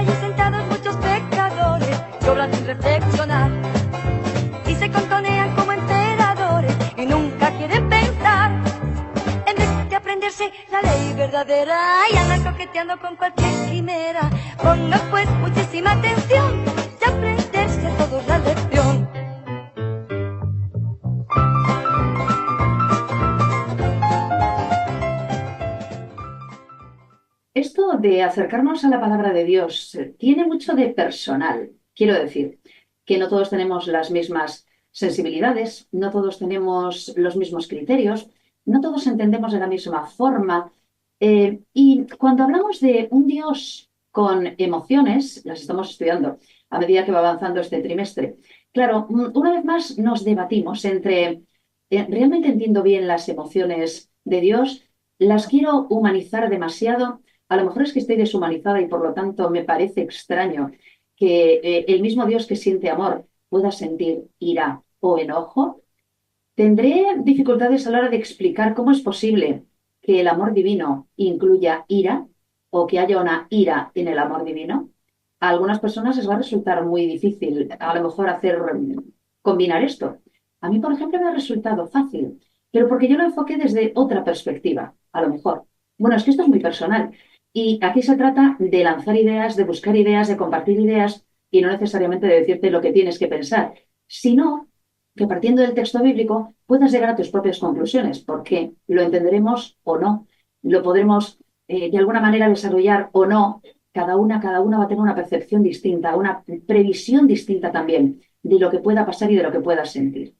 allí sentados muchos pecadores, que obran sin reflexionar y se contonean como emperadores y nunca quieren pensar. En vez de aprenderse la ley verdadera y andan coqueteando con cualquier quimera, pongan pues muchísima atención y aprenderse a todos la lección. Esto de acercarnos a la palabra de Dios tiene mucho de personal. Quiero decir que no todos tenemos las mismas sensibilidades, no todos tenemos los mismos criterios, no todos entendemos de la misma forma. Y cuando hablamos de un Dios con emociones, las estamos estudiando a medida que va avanzando este trimestre. Claro, una vez más nos debatimos entre, ¿realmente entiendo bien las emociones de Dios? ¿Las quiero humanizar demasiado? A lo mejor es que estoy deshumanizada y por lo tanto me parece extraño que el mismo Dios que siente amor pueda sentir ira o enojo. Tendré dificultades a la hora de explicar cómo es posible que el amor divino incluya ira o que haya una ira en el amor divino. A algunas personas les va a resultar muy difícil a lo mejor combinar esto. A mí, por ejemplo, me ha resultado fácil, pero porque yo lo enfoqué desde otra perspectiva, a lo mejor. Bueno, es que esto es muy personal. Y aquí se trata de lanzar ideas, de buscar ideas, de compartir ideas y no necesariamente de decirte lo que tienes que pensar, sino que partiendo del texto bíblico puedas llegar a tus propias conclusiones, porque lo entenderemos o no, lo podremos de alguna manera desarrollar o no, cada una va a tener una percepción distinta, una previsión distinta también de lo que pueda pasar y de lo que puedas sentir.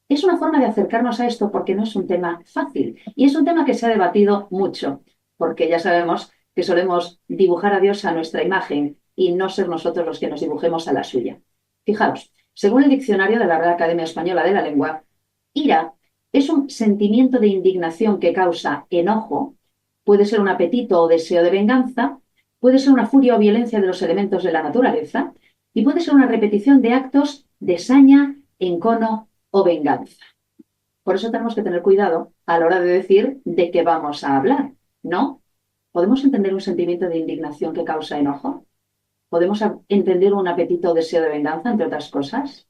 Es una forma de acercarnos a esto porque no es un tema fácil y es un tema que se ha debatido mucho, porque ya sabemos que solemos dibujar a Dios a nuestra imagen y no ser nosotros los que nos dibujemos a la suya. Fijaros, según el diccionario de la Real Academia Española de la Lengua, ira es un sentimiento de indignación que causa enojo, puede ser un apetito o deseo de venganza, puede ser una furia o violencia de los elementos de la naturaleza y puede ser una repetición de actos de saña, encono o venganza. Por eso tenemos que tener cuidado a la hora de decir de qué vamos a hablar, ¿no? ¿Podemos entender un sentimiento de indignación que causa enojo? ¿Podemos entender un apetito o deseo de venganza, entre otras cosas?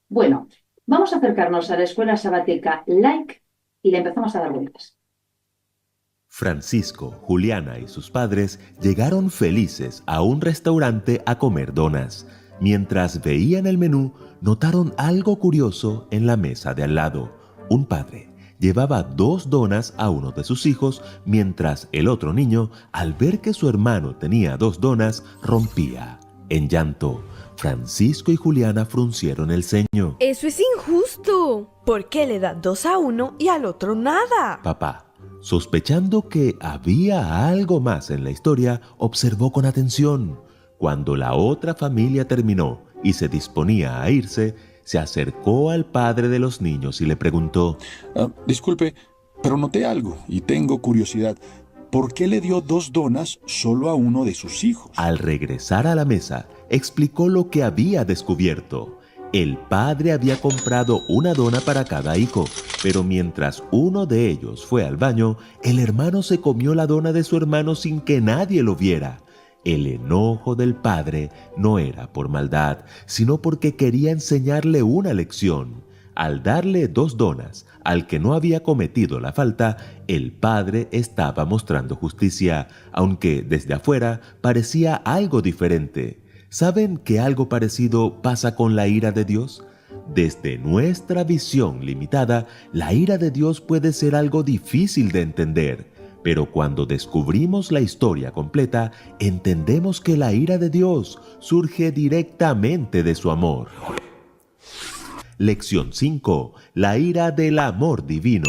Bueno, vamos a acercarnos a la escuela sabática Like y le empezamos a dar vueltas. Francisco, Juliana y sus padres llegaron felices a un restaurante a comer donas. Mientras veían el menú, notaron algo curioso en la mesa de al lado. Un padre llevaba 2 donas a uno de sus hijos, mientras el otro niño, al ver que su hermano tenía 2 donas, rompía en llanto. Francisco y Juliana fruncieron el ceño. ¡Eso es injusto! ¿Por qué le da 2 a uno y al otro nada? Papá, sospechando que había algo más en la historia, observó con atención. Cuando la otra familia terminó y se disponía a irse, se acercó al padre de los niños y le preguntó: Disculpe, pero noté algo y tengo curiosidad. ¿Por qué le dio 2 donas solo a uno de sus hijos? Al regresar a la mesa, explicó lo que había descubierto. El padre había comprado una dona para cada hijo, pero mientras uno de ellos fue al baño, el hermano se comió la dona de su hermano sin que nadie lo viera. El enojo del padre no era por maldad, sino porque quería enseñarle una lección. Al darle 2 donas al que no había cometido la falta, el padre estaba mostrando justicia, aunque desde afuera parecía algo diferente. ¿Saben que algo parecido pasa con la ira de Dios? Desde nuestra visión limitada, la ira de Dios puede ser algo difícil de entender. Pero cuando descubrimos la historia completa, entendemos que la ira de Dios surge directamente de su amor. Lección 5. La ira del amor divino.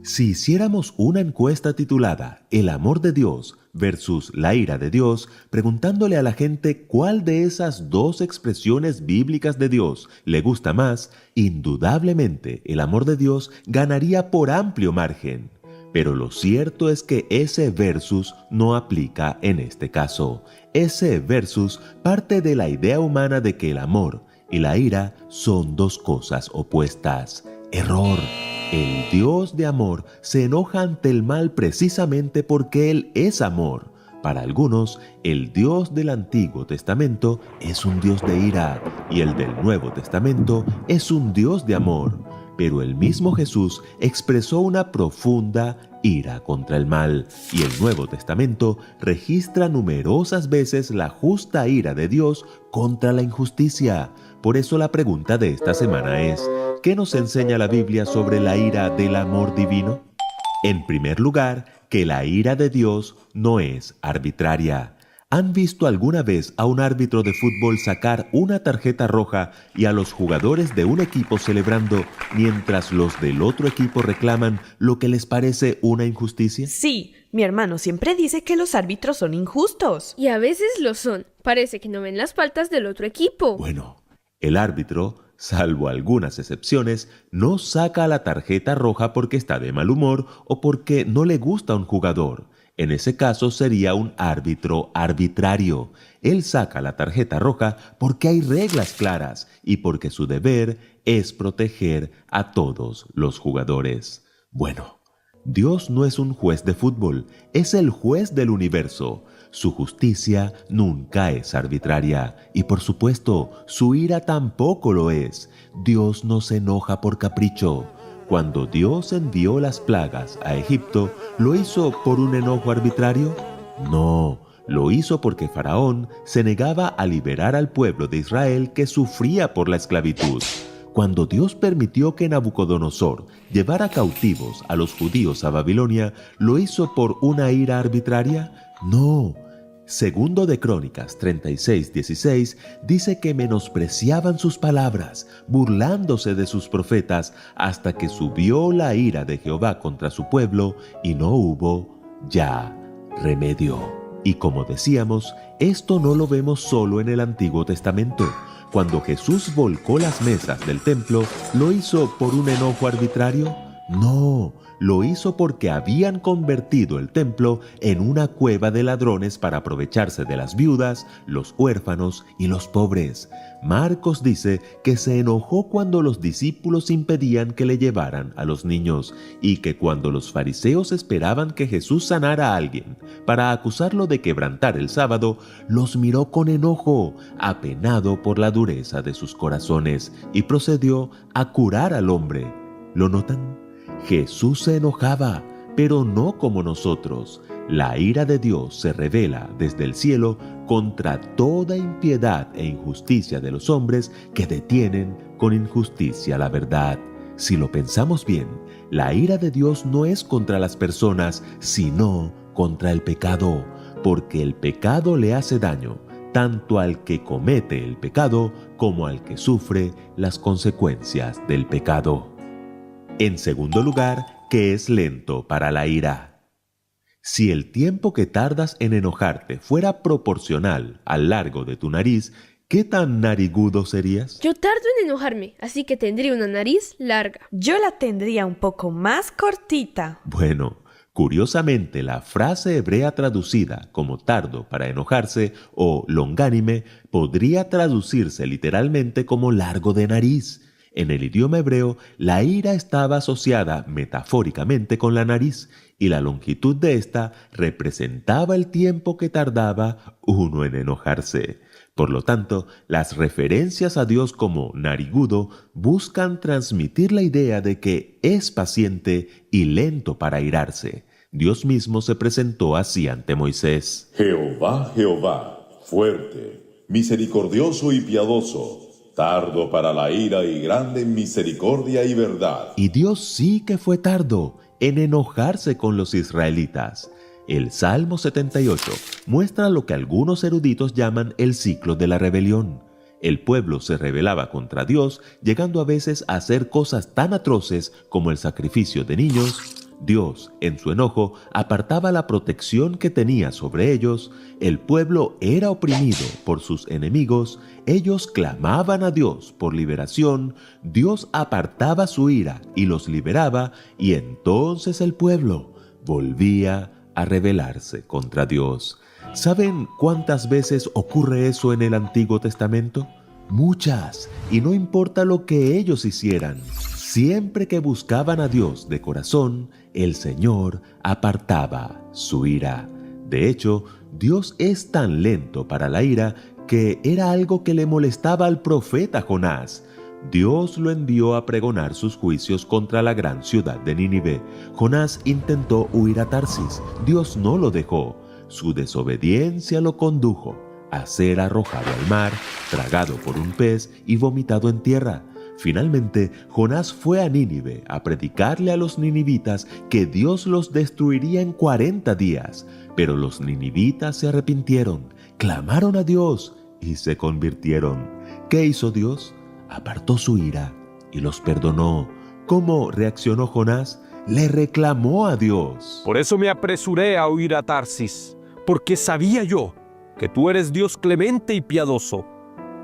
Si hiciéramos una encuesta titulada El amor de Dios versus la ira de Dios, preguntándole a la gente cuál de esas 2 expresiones bíblicas de Dios le gusta más, indudablemente el amor de Dios ganaría por amplio margen. Pero lo cierto es que ese versus no aplica en este caso. Ese versus parte de la idea humana de que el amor y la ira son 2 cosas opuestas. Error. El Dios de amor se enoja ante el mal precisamente porque Él es amor. Para algunos, el Dios del Antiguo Testamento es un Dios de ira y el del Nuevo Testamento es un Dios de amor. Pero el mismo Jesús expresó una profunda ira contra el mal, y el Nuevo Testamento registra numerosas veces la justa ira de Dios contra la injusticia. Por eso la pregunta de esta semana es, ¿qué nos enseña la Biblia sobre la ira del amor divino? En primer lugar, que la ira de Dios no es arbitraria. ¿Han visto alguna vez a un árbitro de fútbol sacar una tarjeta roja y a los jugadores de un equipo celebrando mientras los del otro equipo reclaman lo que les parece una injusticia? Sí, mi hermano siempre dice que los árbitros son injustos. Y a veces lo son. Parece que no ven las faltas del otro equipo. Bueno, el árbitro, salvo algunas excepciones, no saca la tarjeta roja porque está de mal humor o porque no le gusta a un jugador. En ese caso sería un árbitro arbitrario. Él saca la tarjeta roja porque hay reglas claras y porque su deber es proteger a todos los jugadores. Bueno, Dios no es un juez de fútbol, es el juez del universo. Su justicia nunca es arbitraria y, por supuesto, su ira tampoco lo es. Dios no se enoja por capricho. Cuando Dios envió las plagas a Egipto, ¿lo hizo por un enojo arbitrario? No, lo hizo porque Faraón se negaba a liberar al pueblo de Israel que sufría por la esclavitud. Cuando Dios permitió que Nabucodonosor llevara cautivos a los judíos a Babilonia, ¿lo hizo por una ira arbitraria? No. Segundo de Crónicas 36:16 dice que menospreciaban sus palabras, burlándose de sus profetas, hasta que subió la ira de Jehová contra su pueblo y no hubo ya remedio. Y como decíamos, esto no lo vemos solo en el Antiguo Testamento. Cuando Jesús volcó las mesas del templo, ¿lo hizo por un enojo arbitrario? No, lo hizo porque habían convertido el templo en una cueva de ladrones para aprovecharse de las viudas, los huérfanos y los pobres. Marcos dice que se enojó cuando los discípulos impedían que le llevaran a los niños y que cuando los fariseos esperaban que Jesús sanara a alguien para acusarlo de quebrantar el sábado, los miró con enojo, apenado por la dureza de sus corazones, y procedió a curar al hombre. ¿Lo notan? Jesús se enojaba, pero no como nosotros. La ira de Dios se revela desde el cielo contra toda impiedad e injusticia de los hombres que detienen con injusticia la verdad. Si lo pensamos bien, la ira de Dios no es contra las personas, sino contra el pecado, porque el pecado le hace daño tanto al que comete el pecado como al que sufre las consecuencias del pecado. En segundo lugar, que es lento para la ira. Si el tiempo que tardas en enojarte fuera proporcional al largo de tu nariz, ¿qué tan narigudo serías? Yo tardo en enojarme, así que tendría una nariz larga. Yo la tendría un poco más cortita. Bueno, curiosamente la frase hebrea traducida como tardo para enojarse o longánime podría traducirse literalmente como largo de nariz. En el idioma hebreo, la ira estaba asociada metafóricamente con la nariz y la longitud de ésta representaba el tiempo que tardaba uno en enojarse. Por lo tanto, las referencias a Dios como narigudo buscan transmitir la idea de que es paciente y lento para irarse. Dios mismo se presentó así ante Moisés. Jehová, Jehová, fuerte, misericordioso y piadoso, tardo para la ira y grande en misericordia y verdad. Y Dios sí que fue tardo en enojarse con los israelitas. El Salmo 78 muestra lo que algunos eruditos llaman el ciclo de la rebelión. El pueblo se rebelaba contra Dios, llegando a veces a hacer cosas tan atroces como el sacrificio de niños. Dios, en su enojo, apartaba la protección que tenía sobre ellos. El pueblo era oprimido por sus enemigos. Ellos clamaban a Dios por liberación. Dios apartaba su ira y los liberaba, y entonces el pueblo volvía a rebelarse contra Dios. ¿Saben cuántas veces ocurre eso en el Antiguo Testamento? Muchas, y no importa lo que ellos hicieran. Siempre que buscaban a Dios de corazón, el Señor apartaba su ira. De hecho, Dios es tan lento para la ira que era algo que le molestaba al profeta Jonás. Dios lo envió a pregonar sus juicios contra la gran ciudad de Nínive. Jonás intentó huir a Tarsis. Dios no lo dejó. Su desobediencia lo condujo a ser arrojado al mar, tragado por un pez y vomitado en tierra. Finalmente, Jonás fue a Nínive a predicarle a los ninivitas que Dios los destruiría en 40 días. Pero los ninivitas se arrepintieron, clamaron a Dios y se convirtieron. ¿Qué hizo Dios? Apartó su ira y los perdonó. ¿Cómo reaccionó Jonás? Le reclamó a Dios. Por eso me apresuré a huir a Tarsis, porque sabía yo que tú eres Dios clemente y piadoso,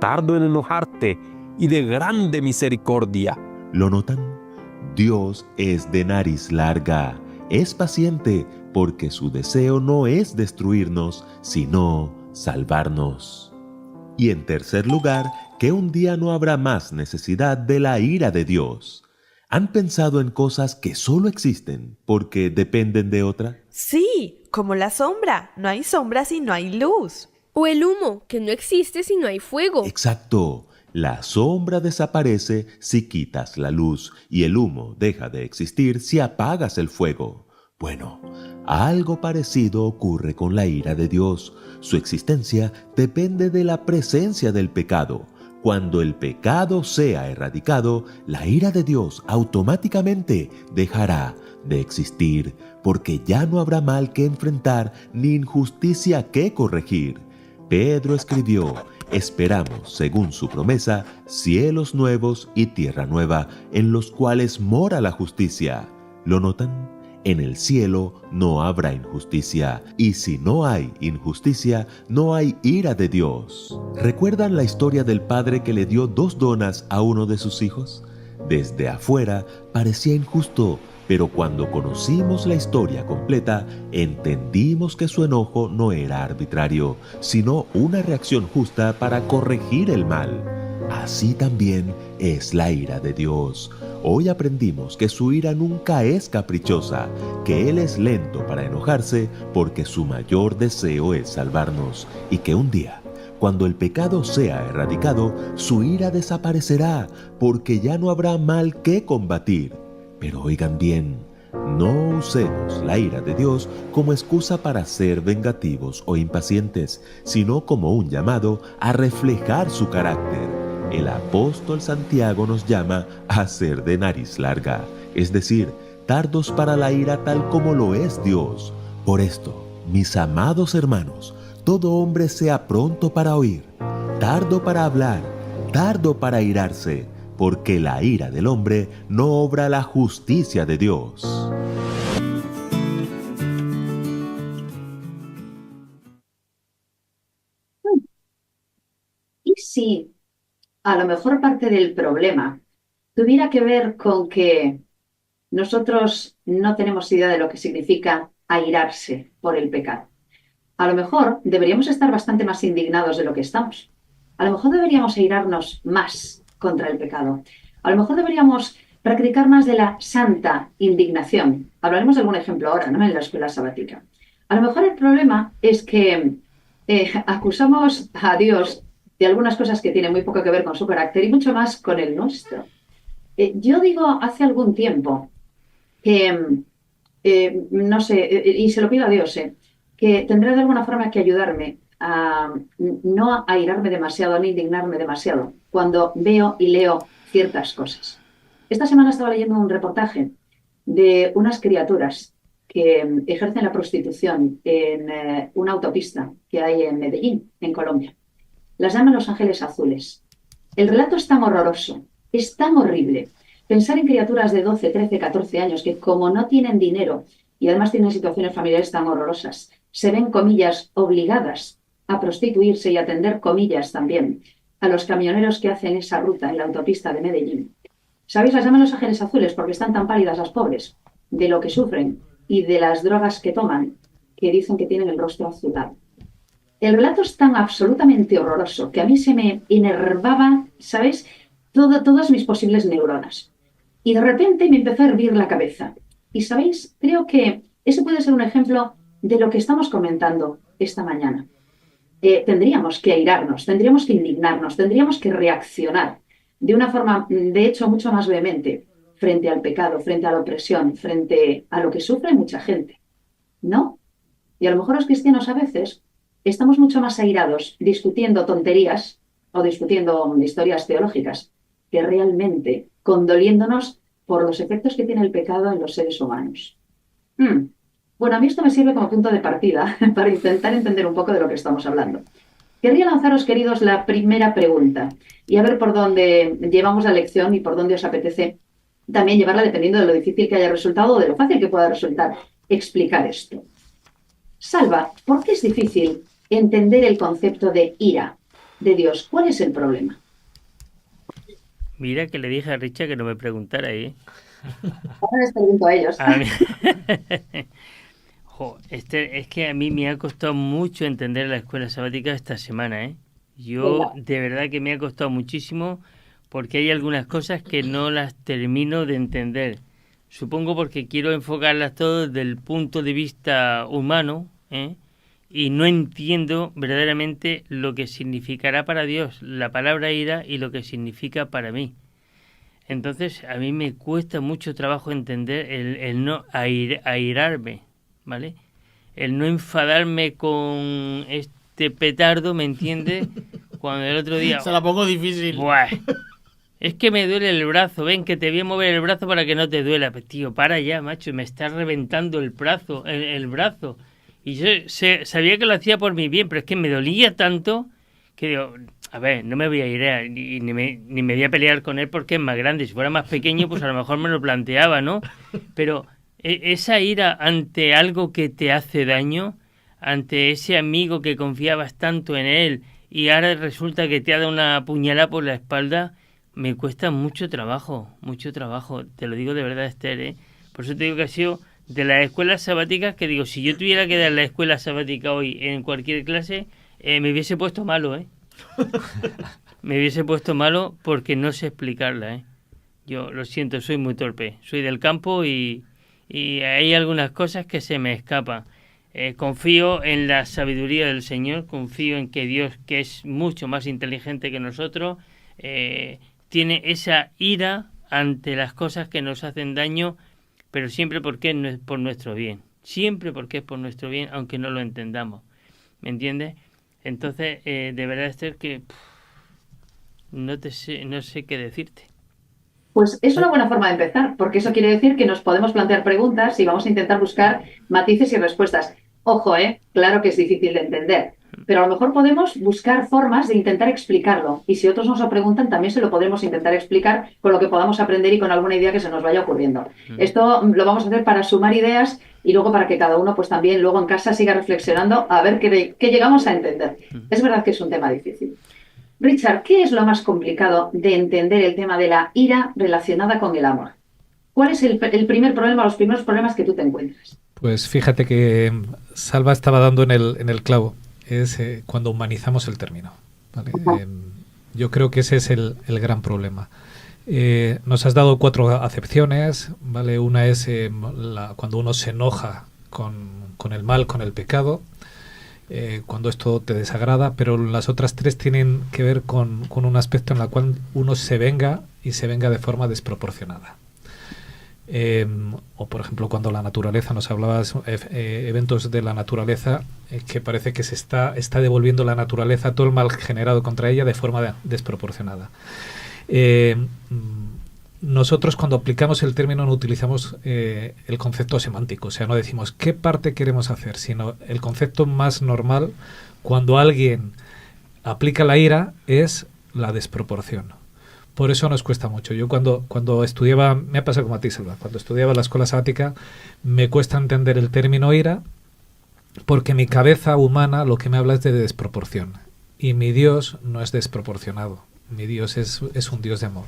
tardo en enojarte y de grande misericordia. ¿Lo notan? Dios es de nariz larga, es paciente, porque su deseo no es destruirnos, sino salvarnos. Y en tercer lugar, que un día no habrá más necesidad de la ira de Dios. ¿Han pensado en cosas que solo existen porque dependen de otra? Sí, como la sombra. No hay sombra si no hay luz. O el humo, que no existe si no hay fuego. Exacto. La sombra desaparece si quitas la luz y el humo deja de existir si apagas el fuego. Bueno, algo parecido ocurre con la ira de Dios. Su existencia depende de la presencia del pecado. Cuando el pecado sea erradicado, la ira de Dios automáticamente dejará de existir, porque ya no habrá mal que enfrentar ni injusticia que corregir. Pedro escribió: esperamos, según su promesa, cielos nuevos y tierra nueva, en los cuales mora la justicia. ¿Lo notan? En el cielo no habrá injusticia, y si no hay injusticia, no hay ira de Dios. ¿Recuerdan la historia del padre que le dio 2 donas a uno de sus hijos? Desde afuera parecía injusto, pero cuando conocimos la historia completa, entendimos que su enojo no era arbitrario, sino una reacción justa para corregir el mal. Así también es la ira de Dios. Hoy aprendimos que su ira nunca es caprichosa, que Él es lento para enojarse porque su mayor deseo es salvarnos, y que un día, cuando el pecado sea erradicado, su ira desaparecerá porque ya no habrá mal que combatir. Pero oigan bien, no usemos la ira de Dios como excusa para ser vengativos o impacientes, sino como un llamado a reflejar su carácter. El apóstol Santiago nos llama a ser de nariz larga, es decir, tardos para la ira tal como lo es Dios. Por esto, mis amados hermanos, todo hombre sea pronto para oír, tardo para hablar, tardo para irarse, porque la ira del hombre no obra la justicia de Dios. Y si a lo mejor parte del problema tuviera que ver con que nosotros no tenemos idea de lo que significa airarse por el pecado. A lo mejor deberíamos estar bastante más indignados de lo que estamos. A lo mejor deberíamos airarnos más contra el pecado. A lo mejor deberíamos practicar más de la santa indignación. Hablaremos de algún ejemplo ahora, ¿no?, en la escuela sabática. A lo mejor el problema es que acusamos a Dios de algunas cosas que tienen muy poco que ver con su carácter y mucho más con el nuestro. Yo digo hace algún tiempo que, no sé, y se lo pido a Dios, que tendrá de alguna forma que ayudarme a no airarme demasiado, no indignarme demasiado cuando veo y leo ciertas cosas. Esta semana estaba leyendo un reportaje de unas criaturas que ejercen la prostitución en una autopista que hay en Medellín, en Colombia. Las llaman Los Ángeles Azules. El relato es tan horroroso, es tan horrible. Pensar en criaturas de 12, 13, 14 años que, como no tienen dinero y además tienen situaciones familiares tan horrorosas, se ven, comillas, obligadas a prostituirse y atender, comillas, también a los camioneros que hacen esa ruta en la autopista de Medellín. ¿Sabéis? Las llaman Los Ángeles Azules porque están tan pálidas las pobres de lo que sufren y de las drogas que toman, que dicen que tienen el rostro azulado. El relato es tan absolutamente horroroso que a mí se me enervaba, ¿sabes?, todas mis posibles neuronas. Y de repente me empezó a hervir la cabeza. Y, ¿sabéis?, creo que ese puede ser un ejemplo de lo que estamos comentando esta mañana. Tendríamos que airarnos, tendríamos que indignarnos, tendríamos que reaccionar de una forma, de hecho, mucho más vehemente frente al pecado, frente a la opresión, frente a lo que sufre mucha gente, ¿no? Y a lo mejor los cristianos a veces estamos mucho más airados discutiendo tonterías o discutiendo historias teológicas que realmente condoliéndonos por los efectos que tiene el pecado en los seres humanos. Bueno, a mí esto me sirve como punto de partida para intentar entender un poco de lo que estamos hablando. Querría lanzaros, queridos, la primera pregunta y a ver por dónde llevamos la lección y por dónde os apetece también llevarla, dependiendo de lo difícil que haya resultado o de lo fácil que pueda resultar explicar esto. Salva, ¿por qué es difícil entender el concepto de ira de Dios? ¿Cuál es el problema? Mira que le dije a Richard que no me preguntara ahí. Ahora les pregunto a ellos. A mí... es que a mí me ha costado mucho entender la escuela sabática esta semana, ¿eh? Yo de verdad que me ha costado muchísimo porque hay algunas cosas que no las termino de entender. Supongo porque quiero enfocarlas todo desde el punto de vista humano, ¿eh? Y no entiendo verdaderamente lo que significará para Dios la palabra ira y lo que significa para mí. Entonces a mí me cuesta mucho trabajo entender el no airarme, ¿vale? El no enfadarme con este petardo, ¿me entiendes? Cuando el otro día... Se la pongo difícil. ¡Buah! Es que me duele el brazo, ven que te voy a mover el brazo para que no te duela. Pues, tío, para ya, macho, me está reventando el brazo. Y yo sabía que lo hacía por mi bien, pero es que me dolía tanto que digo, a ver, no me voy a ir ni me voy a pelear con él porque es más grande. Si fuera más pequeño, pues a lo mejor me lo planteaba, ¿no? Pero esa ira ante algo que te hace daño, ante ese amigo que confiabas tanto en él y ahora resulta que te ha dado una puñalada por la espalda, me cuesta mucho trabajo. Te lo digo de verdad, Esther, ¿eh? Por eso te digo que ha sido de las escuelas sabáticas que digo, si yo tuviera que dar la escuela sabática hoy en cualquier clase, me hubiese puesto malo, ¿eh? Me hubiese puesto malo porque no sé explicarla, ¿eh? Yo lo siento, soy muy torpe. Soy del campo y hay algunas cosas que se me escapan. Confío en la sabiduría del Señor, confío en que Dios, que es mucho más inteligente que nosotros, tiene esa ira ante las cosas que nos hacen daño, pero siempre porque es por nuestro bien. Siempre porque es por nuestro bien, aunque no lo entendamos. ¿Me entiendes? Entonces, de verdad, Esther, que no sé qué decirte. Pues es una buena forma de empezar, porque eso quiere decir que nos podemos plantear preguntas y vamos a intentar buscar matices y respuestas. Ojo, claro que es difícil de entender, pero a lo mejor podemos buscar formas de intentar explicarlo. Y si otros nos lo preguntan, también se lo podremos intentar explicar con lo que podamos aprender y con alguna idea que se nos vaya ocurriendo. Esto lo vamos a hacer para sumar ideas y luego para que cada uno pues también luego en casa siga reflexionando a ver qué llegamos a entender. Es verdad que es un tema difícil. Richard, ¿qué es lo más complicado de entender el tema de la ira relacionada con el amor? ¿Cuál es el primer problema, los primeros problemas que tú te encuentras? Pues fíjate que Salva estaba dando en el clavo. Es cuando humanizamos el término, ¿vale? Yo creo que ese es el gran problema. Nos has dado 4 acepciones, ¿vale? Una es cuando uno se enoja con el mal, con el pecado, cuando esto te desagrada, pero las otras 3 tienen que ver con un aspecto en el cual uno se venga y se venga de forma desproporcionada. O por ejemplo cuando la naturaleza, nos hablabas eventos de la naturaleza, que parece que se está devolviendo la naturaleza todo el mal generado contra ella de forma desproporcionada. Nosotros cuando aplicamos el término no utilizamos el concepto semántico, o sea, no decimos qué parte queremos hacer, sino el concepto más normal cuando alguien aplica la ira es la desproporción. Por eso nos cuesta mucho. Yo cuando estudiaba, me ha pasado como a ti, Salva, cuando estudiaba la escuela sabática, me cuesta entender el término ira porque mi cabeza humana lo que me habla es de desproporción. Y mi Dios no es desproporcionado. Mi Dios es un Dios de amor.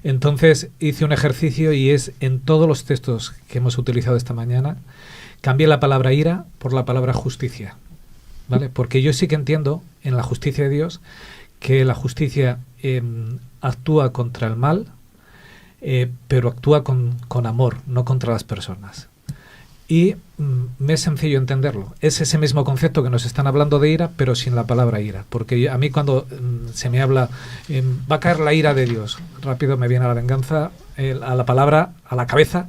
Entonces hice un ejercicio y es en todos los textos que hemos utilizado esta mañana, cambié la palabra ira por la palabra justicia, ¿vale? Porque yo sí que entiendo en la justicia de Dios que la justicia actúa contra el mal, pero actúa con amor, no contra las personas. y me es sencillo entenderlo. Es ese mismo concepto que nos están hablando de ira, pero sin la palabra ira. Porque a mí cuando se me habla, va a caer la ira de Dios, rápido me viene a la venganza, a la cabeza,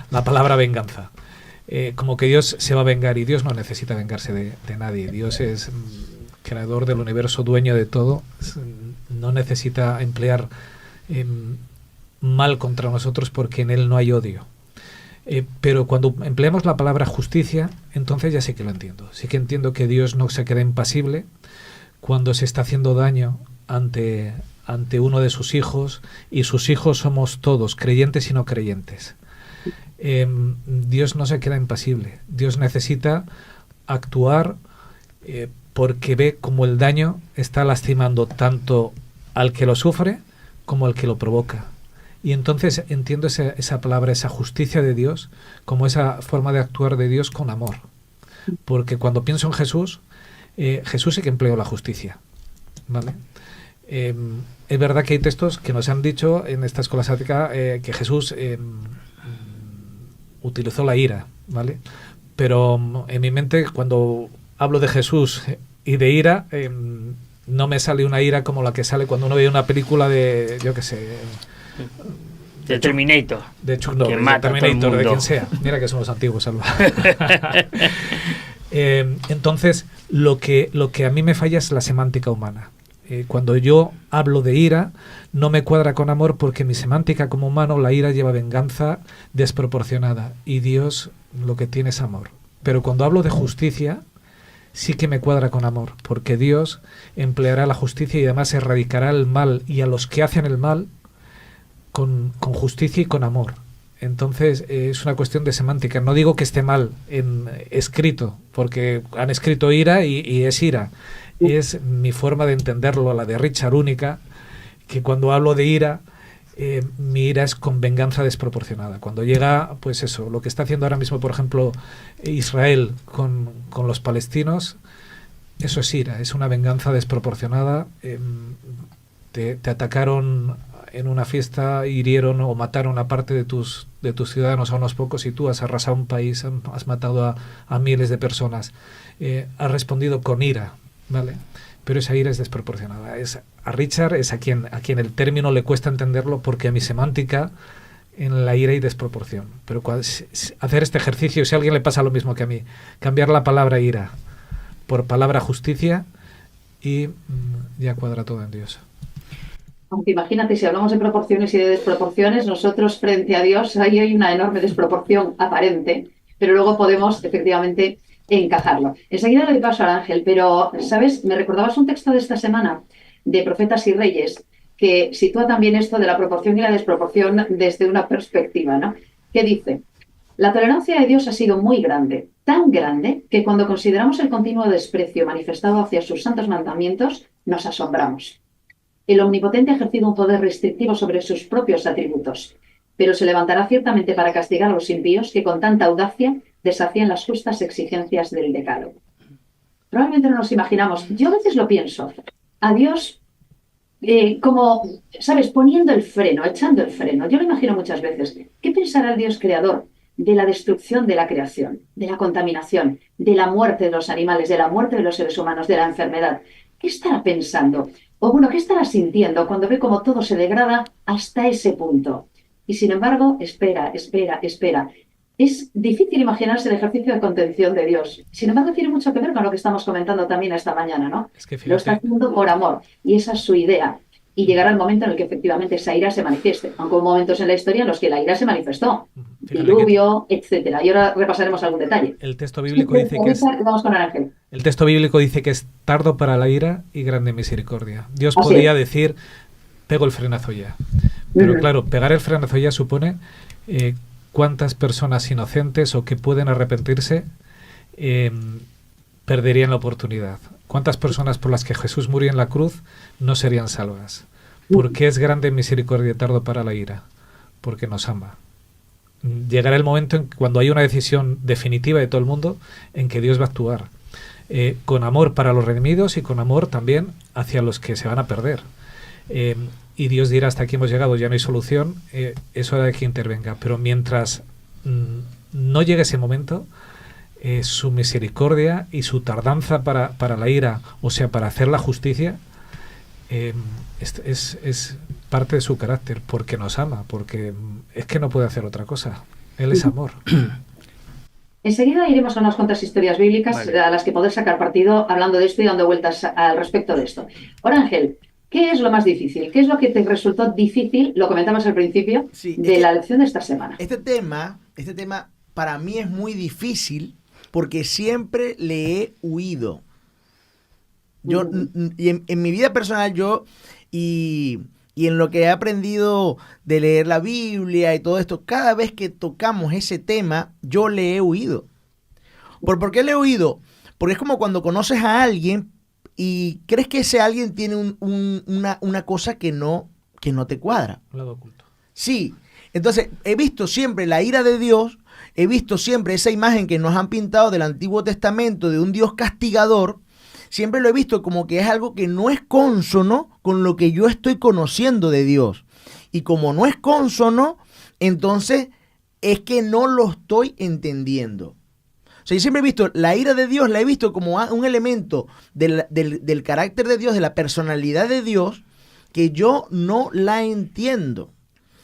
la palabra venganza. Como que Dios se va a vengar, y Dios no necesita vengarse de nadie. Dios es creador del universo, dueño de todo, no necesita emplear mal contra nosotros porque en Él no hay odio. Pero cuando empleamos la palabra justicia, entonces ya sí que lo entiendo. Sí que entiendo que Dios no se queda impasible cuando se está haciendo daño ante uno de sus hijos, y sus hijos somos todos, creyentes y no creyentes. Dios no se queda impasible. Dios necesita actuar porque ve como el daño está lastimando tanto al que lo sufre como al que lo provoca. Y entonces entiendo esa palabra, esa justicia de Dios, como esa forma de actuar de Dios con amor. Porque cuando pienso en Jesús, Jesús sí que empleó la justicia, ¿vale? Es verdad que hay textos que nos han dicho en esta escuela sática que Jesús utilizó la ira, ¿vale? Pero en mi mente, cuando hablo de Jesús y de ira, no me sale una ira como la que sale cuando uno ve una película de, yo qué sé... De Terminator. De Chuck Norris, que mata de Terminator, a todo el de mundo. quien sea. Mira que somos antiguos, Alba. Entonces, lo que a mí me falla es la semántica humana. Cuando yo hablo de ira, no me cuadra con amor, porque mi semántica como humano, la ira lleva venganza desproporcionada, y Dios lo que tiene es amor. Pero cuando hablo de justicia, sí que me cuadra con amor, porque Dios empleará la justicia y además erradicará el mal y a los que hacen el mal con justicia y con amor. Entonces es una cuestión de semántica. No digo que esté mal en escrito, porque han escrito ira y es ira. Es mi forma de entenderlo, la de Richard, única, que cuando hablo de ira, mi ira es con venganza desproporcionada. Cuando llega, pues eso, lo que está haciendo ahora mismo, por ejemplo, Israel con los palestinos, eso es ira, es una venganza desproporcionada. Te atacaron en una fiesta, hirieron o mataron a parte de tus ciudadanos, a unos pocos, y tú has arrasado un país, has matado a miles de personas. Has respondido con ira, ¿vale? Pero esa ira es desproporcionada. A Richard es a quien el término le cuesta entenderlo, porque a mi semántica en la ira hay desproporción. Pero hacer este ejercicio, si a alguien le pasa lo mismo que a mí, cambiar la palabra ira por palabra justicia, y ya cuadra todo en Dios. Aunque imagínate, si hablamos de proporciones y de desproporciones, nosotros frente a Dios, ahí hay una enorme desproporción aparente, pero luego podemos efectivamente encajarlo. Enseguida le doy paso al Ángel, pero, ¿sabes? Me recordabas un texto de esta semana de Profetas y Reyes que sitúa también esto de la proporción y la desproporción desde una perspectiva, ¿no? Que dice: la tolerancia de Dios ha sido muy grande, tan grande que cuando consideramos el continuo desprecio manifestado hacia sus santos mandamientos, nos asombramos. El Omnipotente ha ejercido un poder restrictivo sobre sus propios atributos, pero se levantará ciertamente para castigar a los impíos que con tanta audacia desafían las justas exigencias del decálogo. Probablemente no nos imaginamos, yo a veces lo pienso, a Dios como, ¿sabes?, poniendo el freno, echando el freno. Yo lo imagino muchas veces. ¿Qué pensará el Dios creador de la destrucción de la creación, de la contaminación, de la muerte de los animales, de la muerte de los seres humanos, de la enfermedad? ¿Qué estará pensando? O bueno, ¿qué estará sintiendo cuando ve cómo todo se degrada hasta ese punto? Y sin embargo, espera. Es difícil imaginarse el ejercicio de contención de Dios. Sin embargo, tiene mucho que ver con lo que estamos comentando también esta mañana, ¿no? Es que fíjate, lo está haciendo por amor, y esa es su idea. Y llegará el momento en el que efectivamente esa ira se manifieste. Aunque hubo momentos en la historia en los que la ira se manifestó. Diluvio, etcétera. Y ahora repasaremos algún detalle. El texto bíblico dice que vamos con el Ángel. El texto bíblico dice que es tardo para la ira y grande misericordia. Dios Así podría es. decir, pego el frenazo ya. Pero claro, pegar el frenazo ya supone cuántas personas inocentes o que pueden arrepentirse perderían la oportunidad. Cuántas personas por las que Jesús murió en la cruz no serían salvas. Porque es grande misericordia y tardo para la ira. Porque nos ama. Llegará el momento en que, cuando haya una decisión definitiva de todo el mundo, en que Dios va a actuar. Con amor para los redimidos y con amor también hacia los que se van a perder. Y Dios dirá: hasta aquí hemos llegado, ya no hay solución, es hora de que intervenga. Pero mientras no llega ese momento, su misericordia y su tardanza para la ira, o sea, para hacer la justicia, es parte de su carácter, porque nos ama, porque es que no puede hacer otra cosa. Él es amor. Enseguida iremos a unas cuantas historias bíblicas a las que poder sacar partido hablando de esto y dando vueltas al respecto de esto. Ahora, Ángel, ¿qué es lo más difícil? ¿Qué es lo que te resultó difícil, lo comentabas al principio, de la lección de esta semana? Este tema para mí es muy difícil porque siempre le he huido. Yo, y en mi vida personal, y en lo que he aprendido de leer la Biblia y todo esto, cada vez que tocamos ese tema, yo le he huido. ¿Por qué le he huido? Porque es como cuando conoces a alguien y crees que ese alguien tiene una cosa que no te cuadra. Un lado oculto. Sí. Entonces, he visto siempre la ira de Dios, he visto siempre esa imagen que nos han pintado del Antiguo Testamento de un Dios castigador. Siempre lo he visto como que es algo que no es cónsono con lo que yo estoy conociendo de Dios. Y como no es cónsono, entonces es que no lo estoy entendiendo. O sea, yo siempre he visto la ira de Dios, la he visto como un elemento del carácter de Dios, de la personalidad de Dios, que yo no la entiendo.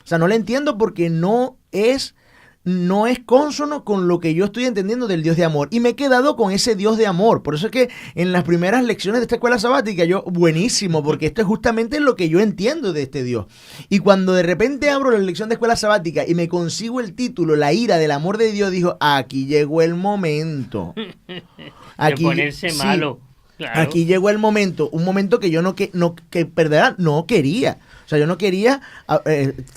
O sea, no la entiendo porque no es cónsono con lo que yo estoy entendiendo del Dios de amor. Y me he quedado con ese Dios de amor. Por eso es que en las primeras lecciones de esta escuela sabática, buenísimo, porque esto es justamente lo que yo entiendo de este Dios. Y cuando de repente abro la lección de escuela sabática y me consigo el título, La ira del amor de Dios, digo, aquí llegó el momento. Aquí, de ponerse malo. Claro. Aquí llegó el momento, un momento que yo no quería. O sea, yo no quería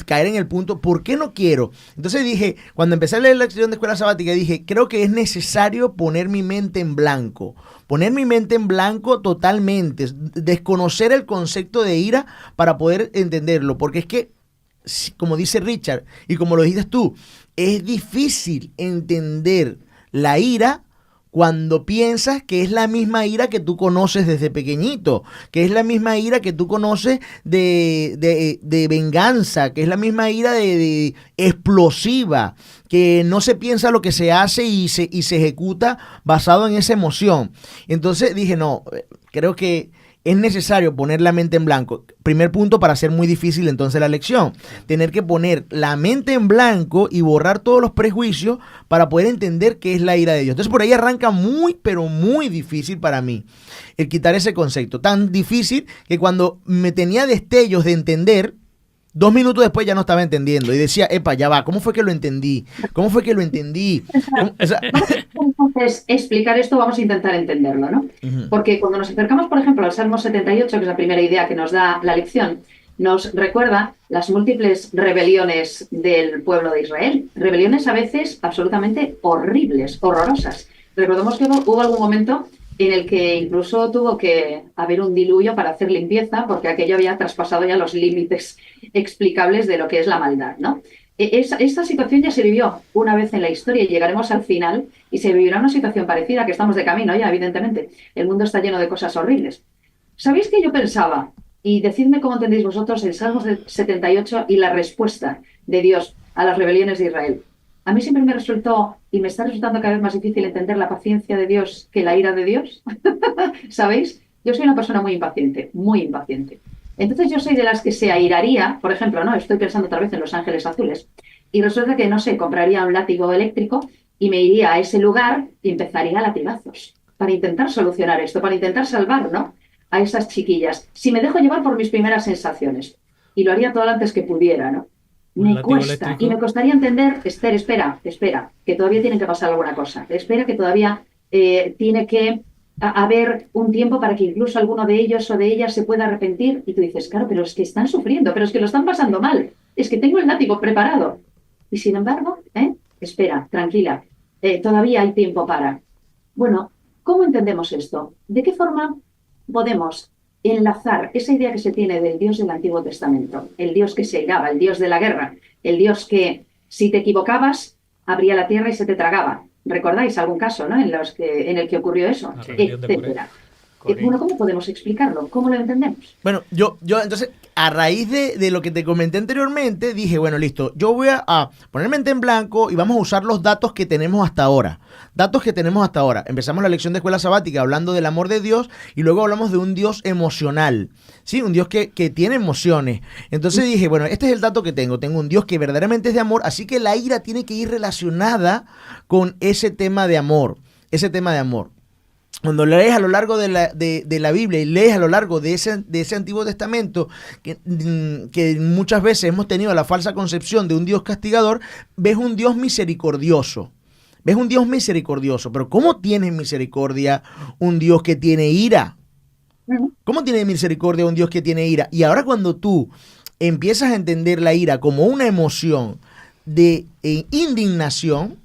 caer en el punto, ¿por qué no quiero? Entonces dije, cuando empecé a leer la lección de escuela sabática, dije, creo que es necesario poner mi mente en blanco totalmente, desconocer el concepto de ira para poder entenderlo, porque es que, como dice Richard, y como lo dijiste tú, es difícil entender la ira cuando piensas que es la misma ira que tú conoces desde pequeñito, que es la misma ira que tú conoces de venganza, que es la misma ira de explosiva, que no se piensa lo que se hace y se ejecuta basado en esa emoción. Entonces dije, no, creo que es necesario poner la mente en blanco. Primer punto para hacer muy difícil entonces la lección. Tener que poner la mente en blanco y borrar todos los prejuicios para poder entender qué es la ira de Dios. Entonces por ahí arranca muy, pero muy difícil para mí el quitar ese concepto. Tan difícil que cuando me tenía destellos de entender, 2 minutos después ya no estaba entendiendo y decía, epa, ya va, ¿cómo fue que lo entendí? ¿Cómo fue que lo entendí? O sea, entonces, explicar esto, vamos a intentar entenderlo, ¿no? Porque cuando nos acercamos, por ejemplo, al Salmo 78, que es la primera idea que nos da la lección, nos recuerda las múltiples rebeliones del pueblo de Israel. Rebeliones a veces absolutamente horribles, horrorosas. Recordemos que hubo algún momento en el que incluso tuvo que haber un diluvio para hacer limpieza, porque aquello había traspasado ya los límites explicables de lo que es la maldad, ¿no? Esta situación ya se vivió una vez en la historia y llegaremos al final y se vivirá una situación parecida, que estamos de camino ya, evidentemente. El mundo está lleno de cosas horribles. ¿Sabéis qué yo pensaba? Y decidme cómo entendéis vosotros el Salmo 78 y la respuesta de Dios a las rebeliones de Israel. A mí siempre me resultó, y me está resultando cada vez más difícil entender la paciencia de Dios que la ira de Dios. ¿Sabéis? Yo soy una persona muy impaciente, muy impaciente. Entonces yo soy de las que se airaría, por ejemplo, ¿no? Estoy pensando otra vez en Los Ángeles Azules, y resulta que, no sé, compraría un látigo eléctrico y me iría a ese lugar y empezaría a latigazos para intentar solucionar esto, para intentar salvar, ¿no?, a esas chiquillas. Si me dejo llevar por mis primeras sensaciones, y lo haría todo lo antes que pudiera, ¿no? Me cuesta, eléctrico. Y me costaría entender, espera, que todavía tiene que pasar alguna cosa. Espera que todavía tiene que haber un tiempo para que incluso alguno de ellos o de ellas se pueda arrepentir. Y tú dices, claro, pero es que están sufriendo, pero es que lo están pasando mal. Es que tengo el látigo preparado. Y sin embargo, espera, tranquila, todavía hay tiempo para. Bueno, ¿cómo entendemos esto? ¿De qué forma podemos enlazar esa idea que se tiene del Dios del Antiguo Testamento, el Dios que se iraba, el Dios de la guerra, el Dios que, si te equivocabas, abría la tierra y se te tragaba? ¿Recordáis algún caso, ¿no?, en el que ocurrió eso? Etcétera. Bueno, ¿cómo podemos explicarlo? ¿Cómo lo entendemos? Bueno, yo entonces, a raíz de lo que te comenté anteriormente, dije, bueno, listo, yo voy a poner mente en blanco y vamos a usar los datos que tenemos hasta ahora. Datos que tenemos hasta ahora. Empezamos la lección de escuela sabática hablando del amor de Dios y luego hablamos de un Dios emocional, ¿sí? Un Dios que tiene emociones. Entonces dije, bueno, este es el dato que tengo. Tengo un Dios que verdaderamente es de amor, así que la ira tiene que ir relacionada con ese tema de amor. Ese tema de amor. Cuando lees a lo largo de la Biblia y lees a lo largo de ese Antiguo Testamento, que muchas veces hemos tenido la falsa concepción de un Dios castigador, ves un Dios misericordioso. Ves un Dios misericordioso. Pero ¿cómo tiene misericordia un Dios que tiene ira? ¿Cómo tiene misericordia un Dios que tiene ira? Y ahora cuando tú empiezas a entender la ira como una emoción de indignación,